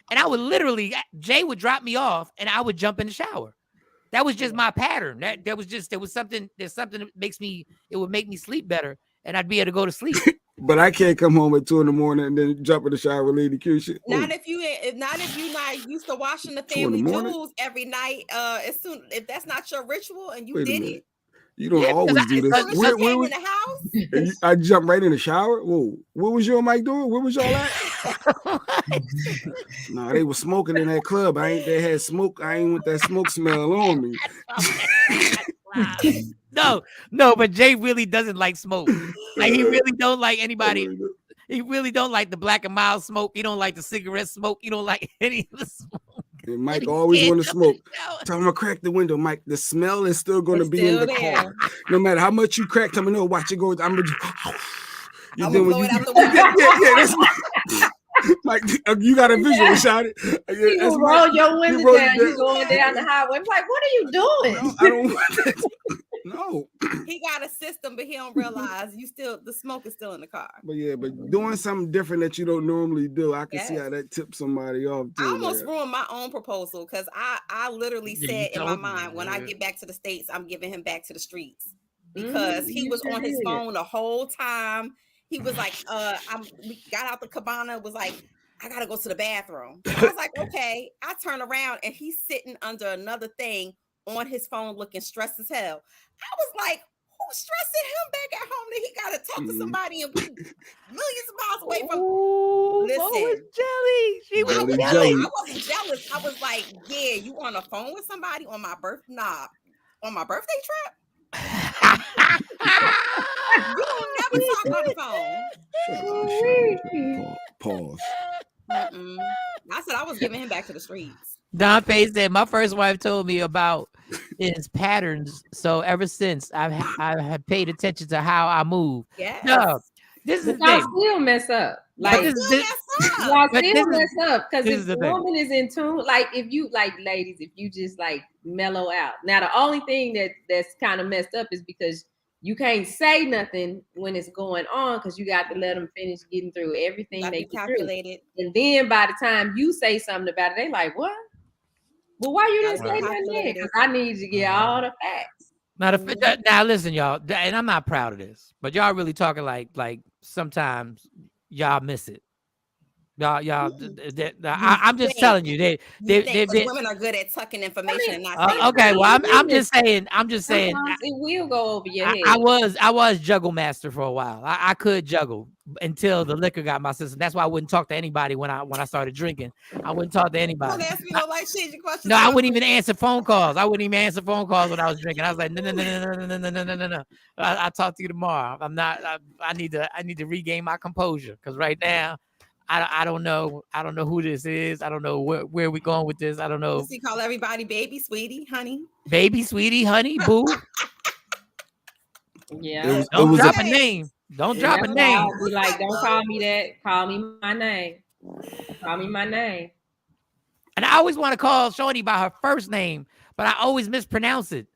and I would literally Jay would drop me off, and I would jump in the shower. That was just my pattern. There's something that would make me sleep better, and I'd be able to go to sleep. But I can't come home at 2 in the morning and then jump in the shower with Lady Q shit. Not if you're not used to washing the family jewels every night. If that's not your ritual and you did it. You don't always do this. Where in the house? I jumped right in the shower. Whoa, what was you and Mike doing? Where was y'all at? No, they were smoking in that club. They had smoke. I ain't want that smoke smell on me. No, but Jay really doesn't like smoke. Like he really don't like anybody. He really don't like the black and mild smoke. He don't like the cigarette smoke. He don't like any of the smoke. And Mike always want to smoke. Tell him to crack the window, Mike. The smell is still going to be in the car. No matter how much you crack, tell me no. Watch it go. I'm gonna blow it out the window. That's my. Like you got a visual shot it. You roll your window down. You going down the highway. I'm like, what are you doing? I don't. No. He got a system, but he don't realize the smoke is still in the car. But doing something different that you don't normally do, I can see how that tips somebody off too. I almost ruined my own proposal because I literally said in my mind, when I get back to the States, I'm giving him back to the streets because he was on his phone the whole time. He was like, we got out the cabana, was like, I gotta go to the bathroom. I was like, okay. I turn around and he's sitting under another thing on his phone looking stressed as hell. I was like, who's stressing him back at home that he gotta talk to somebody and be millions of miles away from? was jelly. She was Jelly, jelly. jelly. I wasn't jealous. I was like, yeah, you on the phone with somebody on my birthday trip? You don't never talk on the phone. Pause. I said I was giving him back to the streets. Don Pay said my first wife told me about his patterns. So ever since I have paid attention to how I move. Yes. No, this is y'all still mess up. Like y'all still mess up because if the woman is in tune, like if you like ladies, if you just like mellow out. Now the only thing that's kind of messed up is because you can't say nothing when it's going on because you got to let them finish getting through everything they get calculated. Through. And then by the time you say something about it, they like, what? Well, why you didn't say nothing then? Because I need to get all the facts. Now listen, y'all, and I'm not proud of this, but y'all really talking like sometimes y'all miss it. Y'all. I'm just telling you, women are good at tucking information and not saying. Okay, well, I'm just saying. Sometimes it will go over your head. I was juggle master for a while. I could juggle until the liquor got my system. That's why I wouldn't talk to anybody when I started drinking. I wouldn't talk to anybody. Don't ask me no like shit. Your questions. No, I wouldn't even answer phone calls. I wouldn't even answer phone calls when I was drinking. I was like, no. I'll talk to you tomorrow. I'm not. I need to regain my composure because right now. I don't know who this is. I don't know where we going with this. I don't know. Does he call everybody baby, sweetie, honey? Baby, sweetie, honey, boo. Yeah. Don't drop a name. Don't drop a name. I'll be like, don't call me that. Call me my name. Call me my name. And I always want to call Shawty by her first name, but I always mispronounce it.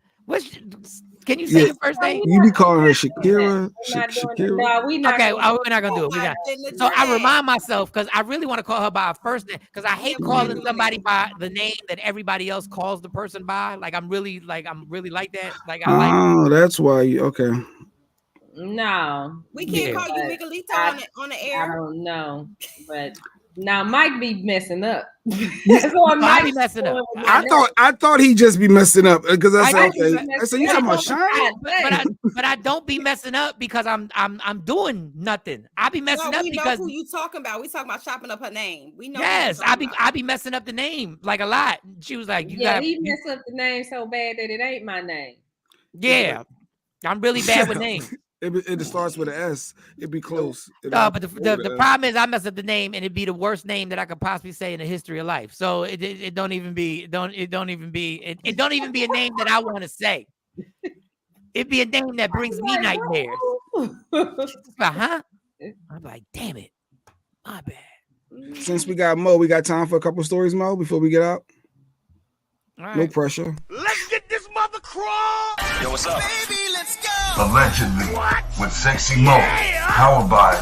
Can you say your first name? You be calling her Shakira. Shakira. No, we're not. Okay, we're not gonna do it. So I remind myself because I really want to call her by her first name because I hate calling somebody by the name that everybody else calls the person by. Like I'm really like that. Like that's why you okay. No, we can't call you Miguelito on the air. I don't know, but. Now Mike be messing up. I be messing up. I thought he just be messing up because I said okay. I said you talking about Shine, but I don't be messing up because I'm doing nothing. I be messing up because know who you talking about. We talking about chopping up her name. We know. Yes, I be messing up the name like a lot. She was like, he messed up the name so bad that it ain't my name. Yeah, I'm really bad with names. It starts with an S. It'd be close. No, but the problem is I mess up the name and it'd be the worst name that I could possibly say in the history of life. So it don't even be a name that I want to say. It'd be a name that brings me nightmares. I'm like, damn it, my bad. Since we got Mo, we got time for a couple stories, Mo, before we get out. Right. No pressure. Let's get this mother crawl. Yo, what's up? Baby, let's go. Allegedly, with Sexy Mo, powered by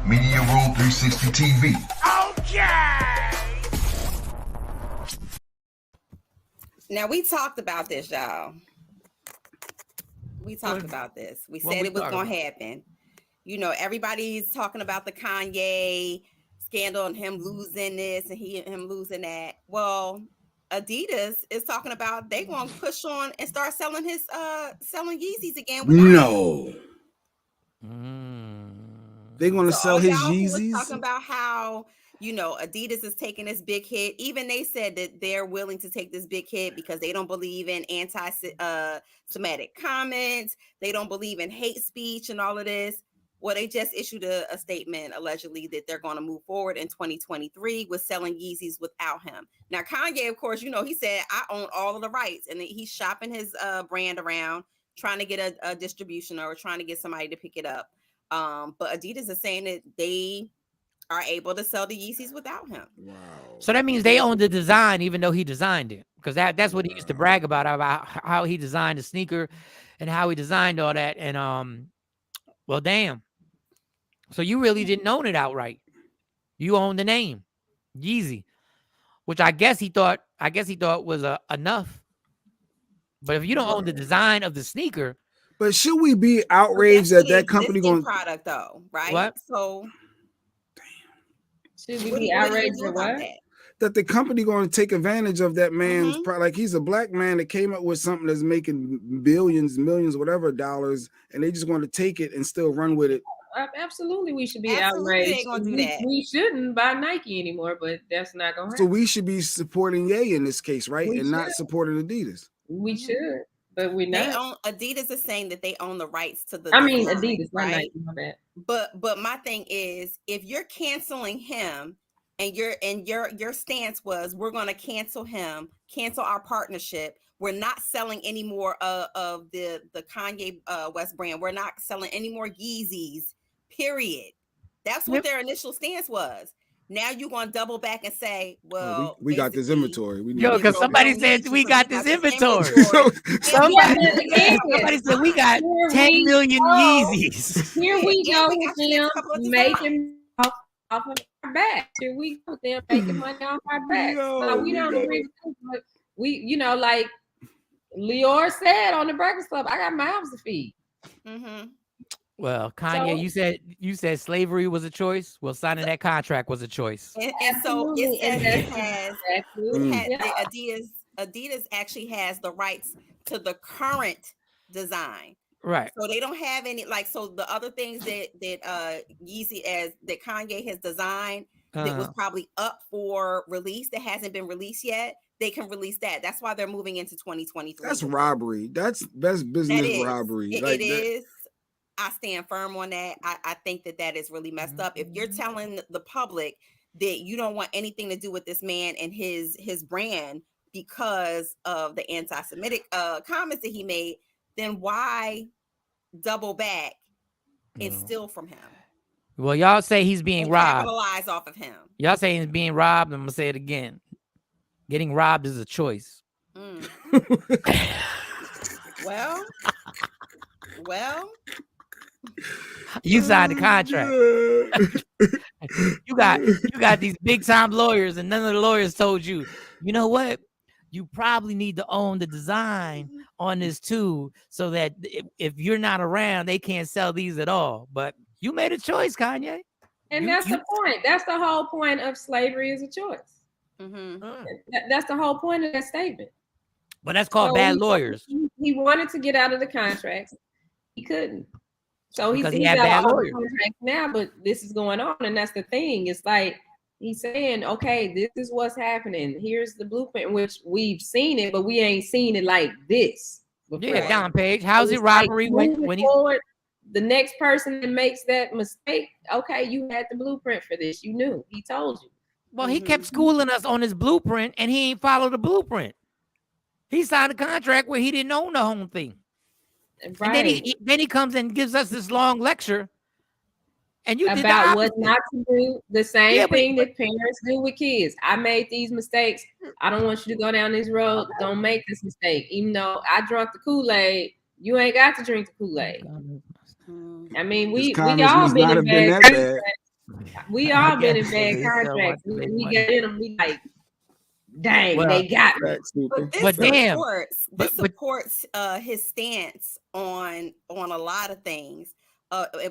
Media Room 360 TV. Okay. Now we talked about this, y'all. We talked about this. We said it was going to happen. You know, everybody's talking about the Kanye scandal and him losing this and him losing that. Well, Adidas is talking about they going to push on and start selling selling Yeezys again. No. They're going to sell his Yeezys? Talking about how, you know, Adidas is taking this big hit. Even they said that they're willing to take this big hit because they don't believe in anti-Semitic comments. They don't believe in hate speech and all of this. Well, they just issued a statement allegedly that they're going to move forward in 2023 with selling Yeezys without him. Now, Kanye, of course, you know, he said, I own all of the rights. And he's shopping his brand around, trying to get a distribution or trying to get somebody to pick it up. But Adidas is saying that they are able to sell the Yeezys without him. Wow. So that means they own the design, even though he designed it. Because that's what he used to brag about how he designed the sneaker and how he designed all that. And, well, damn. So you really didn't own it outright. You own the name, Yeezy, which I guess he thought was enough. But if you don't own the design of the sneaker, but should we be outraged that company going product though, right? What? So should we be outraged or what? That the company going to take advantage of that man's like he's a black man that came up with something that's making billions, millions, whatever dollars, and they just going to take it and still run with it Absolutely, we should be Absolutely, outraged. they gonna do that. We shouldn't buy Nike anymore, but that's not gonna So happen. we should be supporting Ye in this case, right? We and not should. supporting Adidas. We should, but we're They not. own Adidas is saying that they own the rights to the Adidas, design, not right? Nike, my bad. But my thing is, if you're canceling him and your stance was we're going to cancel him, cancel our partnership, we're not selling any more of the Kanye West brand, we're not selling any more Yeezys, period. That's what their initial stance was. Now you're going to double back and say, well, we got this inventory. Yo, because somebody said we got this inventory. Somebody said we got 10 million Yeezys. Here we go with them making off of our back. Here we go with them making money off our back. So we don't agree with them, but we, like Lior said on the Breakfast Club, I got mouths to feed. Well, Kanye, you said slavery was a choice. Well, signing that contract was a choice. And so it says Adidas actually has the rights to the current design. Right. So they don't have any, so the other things that Yeezy that Kanye has designed that was probably up for release that hasn't been released yet, they can release that. That's why they're moving into 2023. That's robbery. That's business robbery. It is. I stand firm on that. I think that is really messed up. If you're telling the public that you don't want anything to do with this man and his brand because of the anti-Semitic comments that he made, then why double back and steal from him? Well, y'all say he's being robbed. Capitalize off of him. Y'all say he's being robbed. I'm gonna say it again. Getting robbed is a choice. Well. You signed the contract. you got these big time lawyers, and none of the lawyers told you, you know what? You probably need to own the design on this too, so that if you're not around, they can't sell these at all. But you made a choice, Kanye. And that's the point. That's the whole point of slavery is a choice. That's the whole point of that statement. But that's called bad lawyers. He wanted to get out of the contracts. He couldn't. So he's had bad lawyers now, but this is going on, and that's the thing. It's like he's saying, okay, this is what's happening. Here's the blueprint, which we've seen it, but we ain't seen it like this before. Yeah, Don Page. How's it robbery when he forward? The next person that makes that mistake, okay, you had the blueprint for this. You knew. He told you. Well, he kept schooling us on his blueprint, and he ain't followed the blueprint. He signed a contract where he didn't own the whole thing. Right. And then he comes and gives us this long lecture, and you about what not to do. The same thing that parents do with kids. I made these mistakes. I don't want you to go down this road. Don't make this mistake. Even though I drank the Kool-Aid, you ain't got to drink the Kool-Aid. I mean, we all been in bad contracts. We all been in bad contracts. We get in them. We like, dang, they got me. But this supports his stance on a lot of things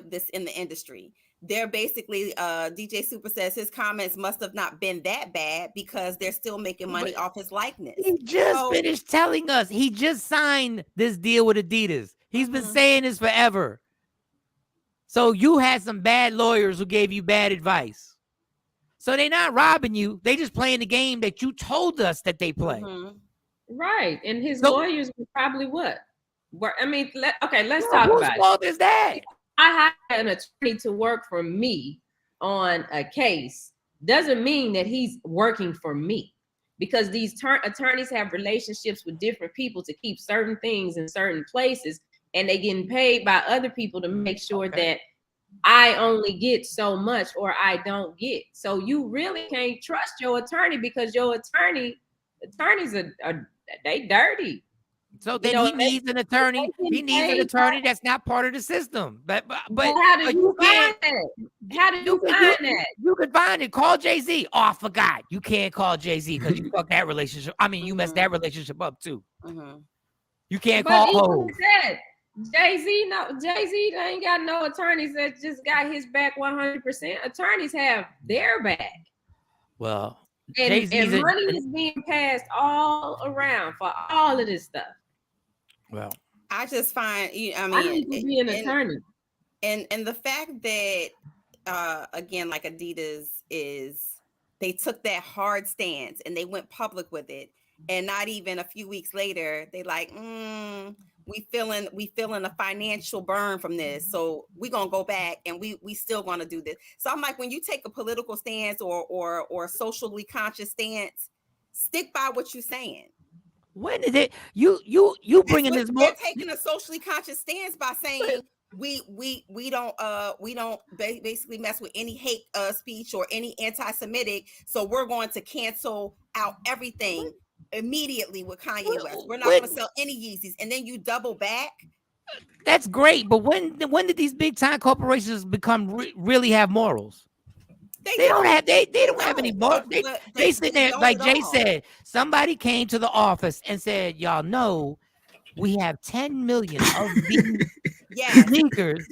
this in the industry. They're basically DJ Super says his comments must have not been that bad because they're still making money off his likeness. He just finished telling us he just signed this deal with Adidas. He's been saying this forever. So you had some bad lawyers who gave you bad advice. So they're not robbing you. They just playing the game that you told us that they play. Right. And his lawyers were probably what? I mean, let's talk about it. Whose fault is that? I hired an attorney to work for me on a case. Doesn't mean that he's working for me, because these attorneys have relationships with different people to keep certain things in certain places, and they getting paid by other people to make sure that I only get so much or I don't get. So you really can't trust your attorney, because your attorneys are they dirty. So then he needs an attorney. He needs an attorney that's not part of the system. But how do you find that? How do you find that? You could find it. Call Jay-Z. Oh, I forgot. You can't call Jay-Z because you fucked that relationship. I mean, you messed that relationship up too. You can't call Ho. Jay-Z ain't got no attorneys that just got his back 100%. Attorneys have their back. Well, and money is being passed all around for all of this stuff. Well, I just find, I need to be an attorney. And the fact that again, like Adidas they took that hard stance and they went public with it, and not even a few weeks later they like we feeling a financial burn from this, so we gonna go back and we still gonna do this. So I'm like, when you take a political stance or socially conscious stance, stick by what you're saying. When did it you bringing this more? They're taking a socially conscious stance by saying we don't basically mess with any hate speech or any anti-Semitic, so we're going to cancel out everything immediately with Kanye West. We're not going to sell any Yeezys, and then you double back. That's great, but when did these big time corporations become really have morals? They don't have any morals. They sit there like Jay said. Somebody came to the office and said, "Y'all know we have 10 million of these sneakers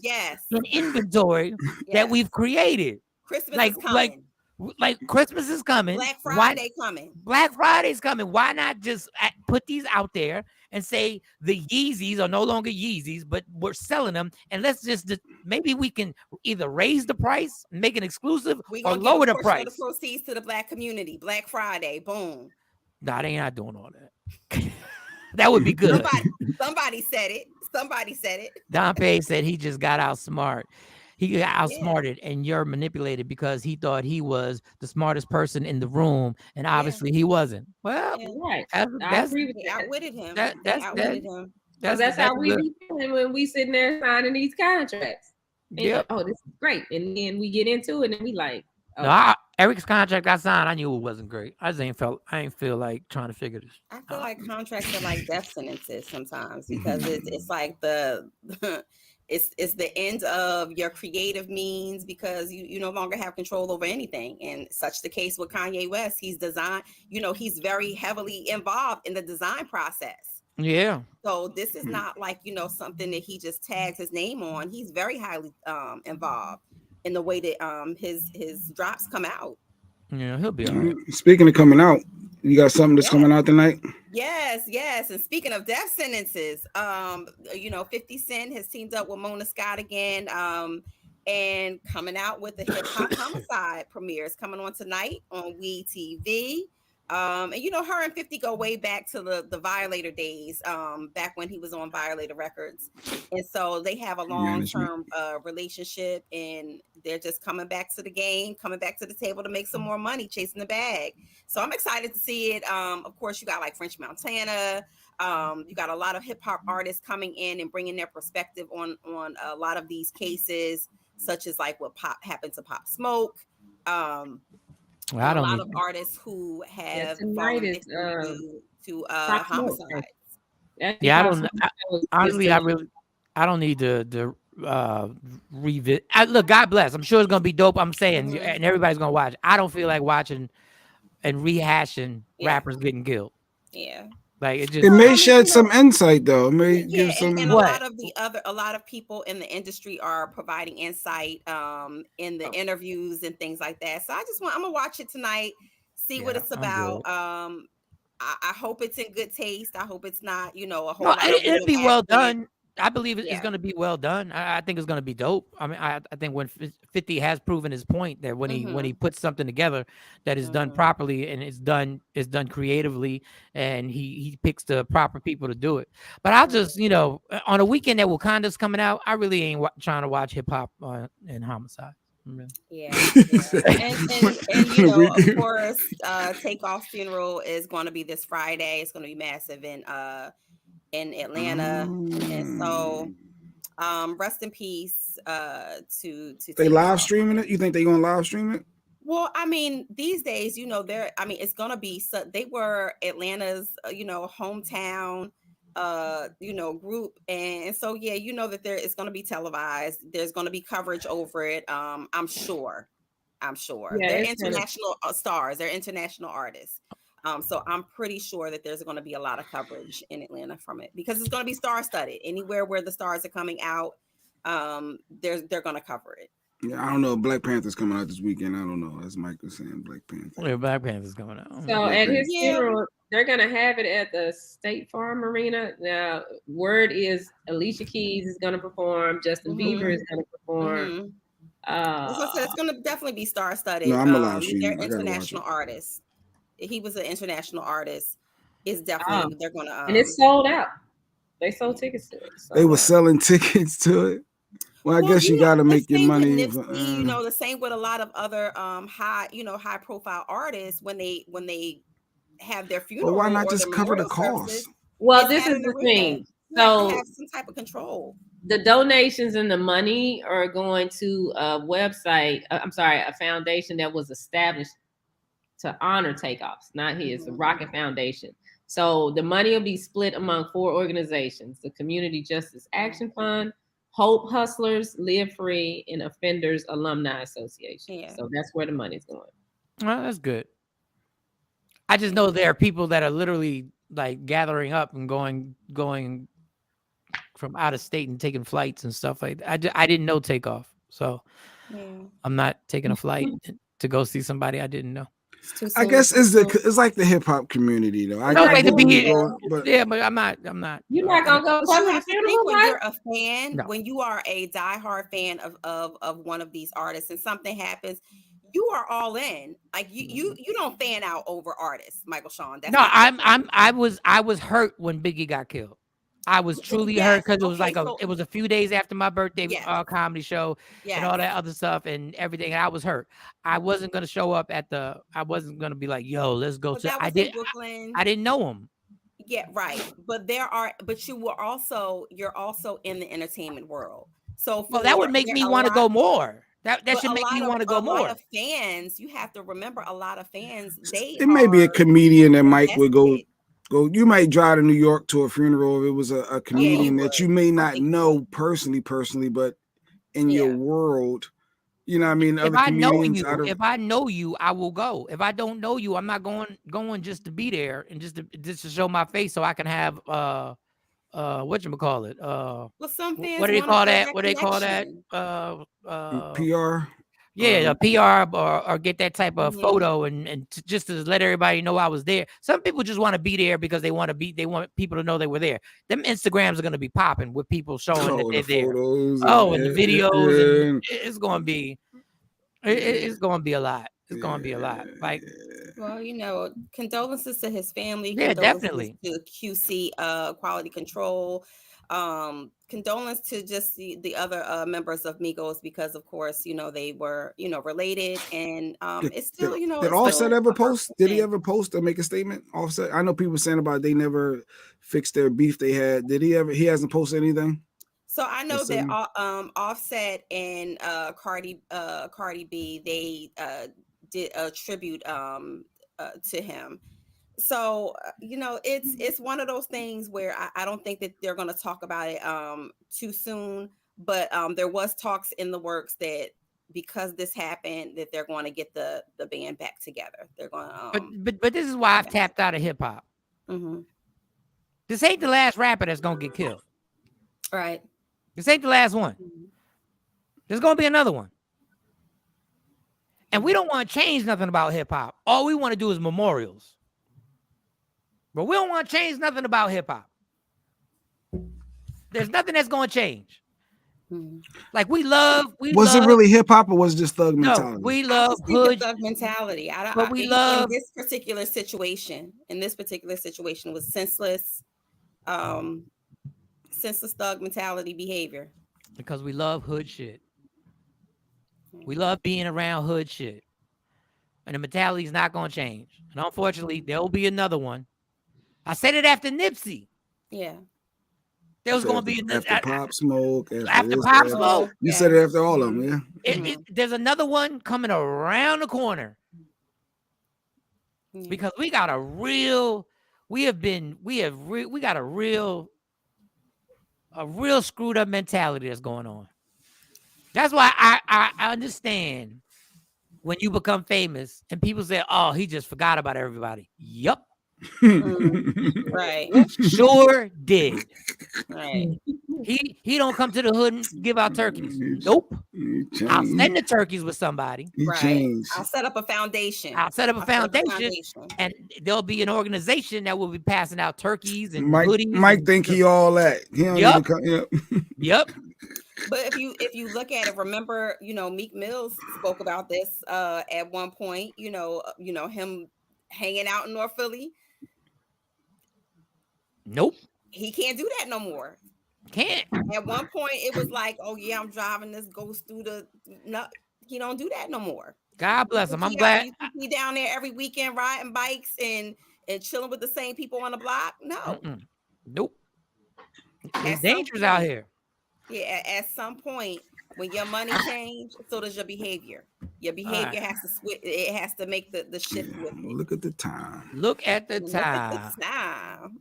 in inventory that we've created. Christmas is coming. Like Christmas is coming. Black Friday coming. Black Friday's coming. Why not just put these out there and say the Yeezys are no longer Yeezys, but we're selling them, and let's just maybe we can either raise the price, make it exclusive, or lower the price. The proceeds to the Black community. Black Friday, boom. Nah, they not doing all that. That would be good. Somebody said it. Somebody said it. Don Pay said he just got outsmart. He got outsmarted, and you're manipulated because he thought he was the smartest person in the room, and obviously he wasn't. Well, right. I agree with that. Outwitted him. That's how we be feeling when we sitting there signing these contracts. Yeah. Oh, this is great, and then we get into it, and we like. Oh. No, Eric's contract I signed, I knew it wasn't great. I ain't feel like trying to figure this. I feel like contracts are like death sentences sometimes, because it's like it's the end of your creative means, because you no longer have control over anything. And such the case with Kanye West. He's he's very heavily involved in the design process. Yeah. So this is not like, something that he just tags his name on. He's very highly involved in the way that his drops come out. Yeah, he'll be all right. Speaking of coming out, you got something that's coming out tonight? Yes. And speaking of death sentences, 50 Cent has teamed up with Mona Scott again, and coming out with the Hip Hop Homicide premieres coming on tonight on WE TV. And her and 50 go way back to the Violator days, back when he was on Violator Records. And so they have a long-term relationship, and they're just coming back to the game, coming back to the table to make some more money, chasing the bag. So I'm excited to see it. Of course, you got like French Montana. You got a lot of hip hop artists coming in and bringing their perspective on a lot of these cases, such as like what happened to Pop Smoke. A lot of artists who have homicides. Yeah, I don't need to revisit. Look, God bless. I'm sure it's gonna be dope. I'm saying, and everybody's gonna watch. I don't feel like watching and rehashing rappers getting killed. Yeah. Like it may shed some insight though. It may give some. And a lot of people in the industry are providing insight in the interviews and things like that. So I'm gonna watch it tonight, see what it's about. I hope it's in good taste. I hope it's not, a whole lot. It'll be well done. I believe it's going to be well done. I think it's going to be dope. I mean, I think when 50 has proven his point that when he puts something together that is done properly and it's done creatively, and he picks the proper people to do it. But I'll just, on a weekend that Wakanda's coming out, I really ain't trying to watch hip hop and Homicide. Yeah. And of course, TakeOff funeral is going to be this Friday. It's going to be massive in Atlanta, and so rest in peace to they live streaming it. You think they gonna live stream it? Well, I mean, these days, it's gonna be, so they were Atlanta's hometown group, and so that there is going to be televised. There's going to be coverage over it. I'm sure they're international stars, they're international artists. So I'm pretty sure that there's going to be a lot of coverage in Atlanta from it, because it's going to be star-studded. Anywhere where the stars are coming out, they're going to cover it. Yeah, I don't know. Black Panther's coming out this weekend. I don't know. As Mike was saying, Black Panther. Yeah, Black Panther's coming out. So at his funeral, They're gonna have it at the State Farm Arena. Now, word is Alicia Keys is gonna perform. Justin Bieber is gonna perform. It's going to definitely be star-studded. No, I'm a live They're stream. I gotta watch international it. artists. He was an international artist. It's definitely they're going to. And it's sold out. They sold tickets to it. They were selling tickets to it. Well, I guess you got to make your money. Nipsey, you know, the same with a lot of other high profile artists when they have their funeral. But why not or just their cover the memorial cost? services, Well, it's this at is an the arena. thing. You have So to have some type of control. the donations and the money are going to a website. A foundation that was established to honor takeoffs, not his, the Rocket Foundation. So the money will be split among 4 organizations: the Community Justice Action Fund, Hope Hustlers, Live Free, and Offenders Alumni Association. Yeah. So that's where the money's going. Well, that's good. I just know there are people that are literally like gathering up and going from out of state and taking flights and stuff like that. I didn't know Takeoff, so I'm not taking a flight to go see somebody I didn't know. I guess it's like the hip hop community though. I like to be but but I'm not. You're not gonna go But you cover have the to funeral, think when right? you're a fan, No. when you are a diehard fan of one of these artists, and something happens, you are all in. Like you don't fan out over artists, Michael Shawn. That's No, not I was hurt when Biggie got killed. I was truly hurt because it was it was a few days after my birthday comedy show and all that other stuff and everything. And I was hurt. I wasn't gonna show up I wasn't gonna be like, yo, let's go But to. that was in Brooklyn. I didn't know him. Yeah, right. But you're also in the entertainment world. So that would make me want to go more. That should make me want to go more. A lot of fans, you have to remember, a lot of fans, it may be a comedian that Mike would go. You might drive to New York to a funeral if it was a comedian that you may not know personally, but in your world, you know what I mean? If I know you, I will go. If I don't know you, I'm not going just to be there and just to show my face so I can have whatchamacallit? Well, some fans what do they call that? What do they call that? PR. Yeah, a PR or get that type of photo and just to let everybody know I was there. Some people just want to be there because they want people to know they were there. Them Instagrams are going to be popping with people showing that they're there. And the videos. And it's going to be it's going to be a lot. It's going to be a lot. Like, well, you know, condolences to his family. Yeah, definitely. To QC Quality Control. Condolence to just the other members of Migos because, of course, you know, they were, you know, related and it's still, you know. Did Offset ever post? Did he ever post or make a statement? Offset? I know people saying about they never fixed their beef they had. Did he ever? He hasn't posted anything. So I know that Offset and Cardi B, they did a tribute to him. So, you know, it's one of those things where I don't think that they're going to talk about it too soon. But there was talks in the works that because this happened, that they're going to get the band back together. They're going to. But this is why I've tapped out of hip hop. Mm-hmm. This ain't the last rapper that's going to get killed. Right. This ain't the last one. There's going to be another one. And we don't want to change nothing about hip hop. All we want to do is memorials. But we don't want to change nothing about hip hop. There's nothing that's going to change. Like was it really hip hop or was it just thug mentality? No, we love hood thug mentality. In this particular situation was senseless thug mentality behavior. Because we love hood shit. We love being around hood shit. And the mentality is not going to change. And unfortunately, there will be another one. I said it after Nipsey. Yeah. There was going to be after Pop Smoke. After Pop Smoke. You said it after all of them, yeah. There's another one coming around the corner. Because we got a real screwed up mentality that's going on. That's why I understand when you become famous and people say, oh, he just forgot about everybody. Yup. Right. Sure did. Right. He don't come to the hood and give out turkeys. Nope. I'll send the turkeys with somebody. Right. I'll set up a foundation. I'll set up a foundation, and there'll be an organization that will be passing out turkeys and hoodies. Mike think he all that. He don't even come, Yep. But if you look at it, remember, Meek Mills spoke about this at one point. Him hanging out in North Philly. Nope. He can't do that no more. Can't. At one point, it was like, oh yeah, I'm driving this ghost through the. No, he don't do that no more. God bless him. I'm glad. He down there every weekend riding bikes and chilling with the same people on the block. No. Nope. It's dangerous out here. Yeah, at some point, when your money change, so does your behavior. Your behavior has to switch. It has to make the shift with it. Look at the time. Look at the time.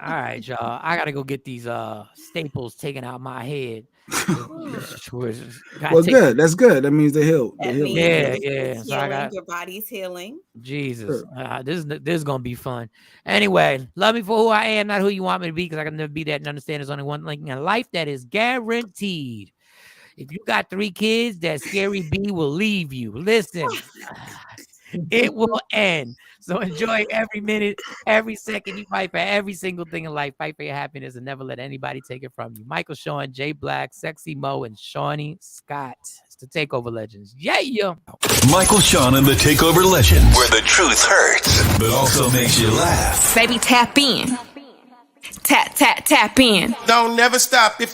All right, y'all. I gotta go get these staples taken out my head. Well, good. That's good. That means they healed. Yeah. So your body's healing. Jesus, this is gonna be fun. Anyway, love me for who I am, not who you want me to be, because I can never be that. And understand there's only one thing in life that is guaranteed. If you got 3 kids, that scary bee will leave you. Listen, it will end. So enjoy every minute, every second. You fight for every single thing in life. Fight for your happiness and never let anybody take it from you. Michael Shawn, Jay Black, Sexy Mo, and Shawnee Scott. It's the Takeover Legends. Yeah. Michael Shawn and the Takeover Legends, where the truth hurts, but also makes you laugh. Baby, tap in. Tap in. Don't never stop if you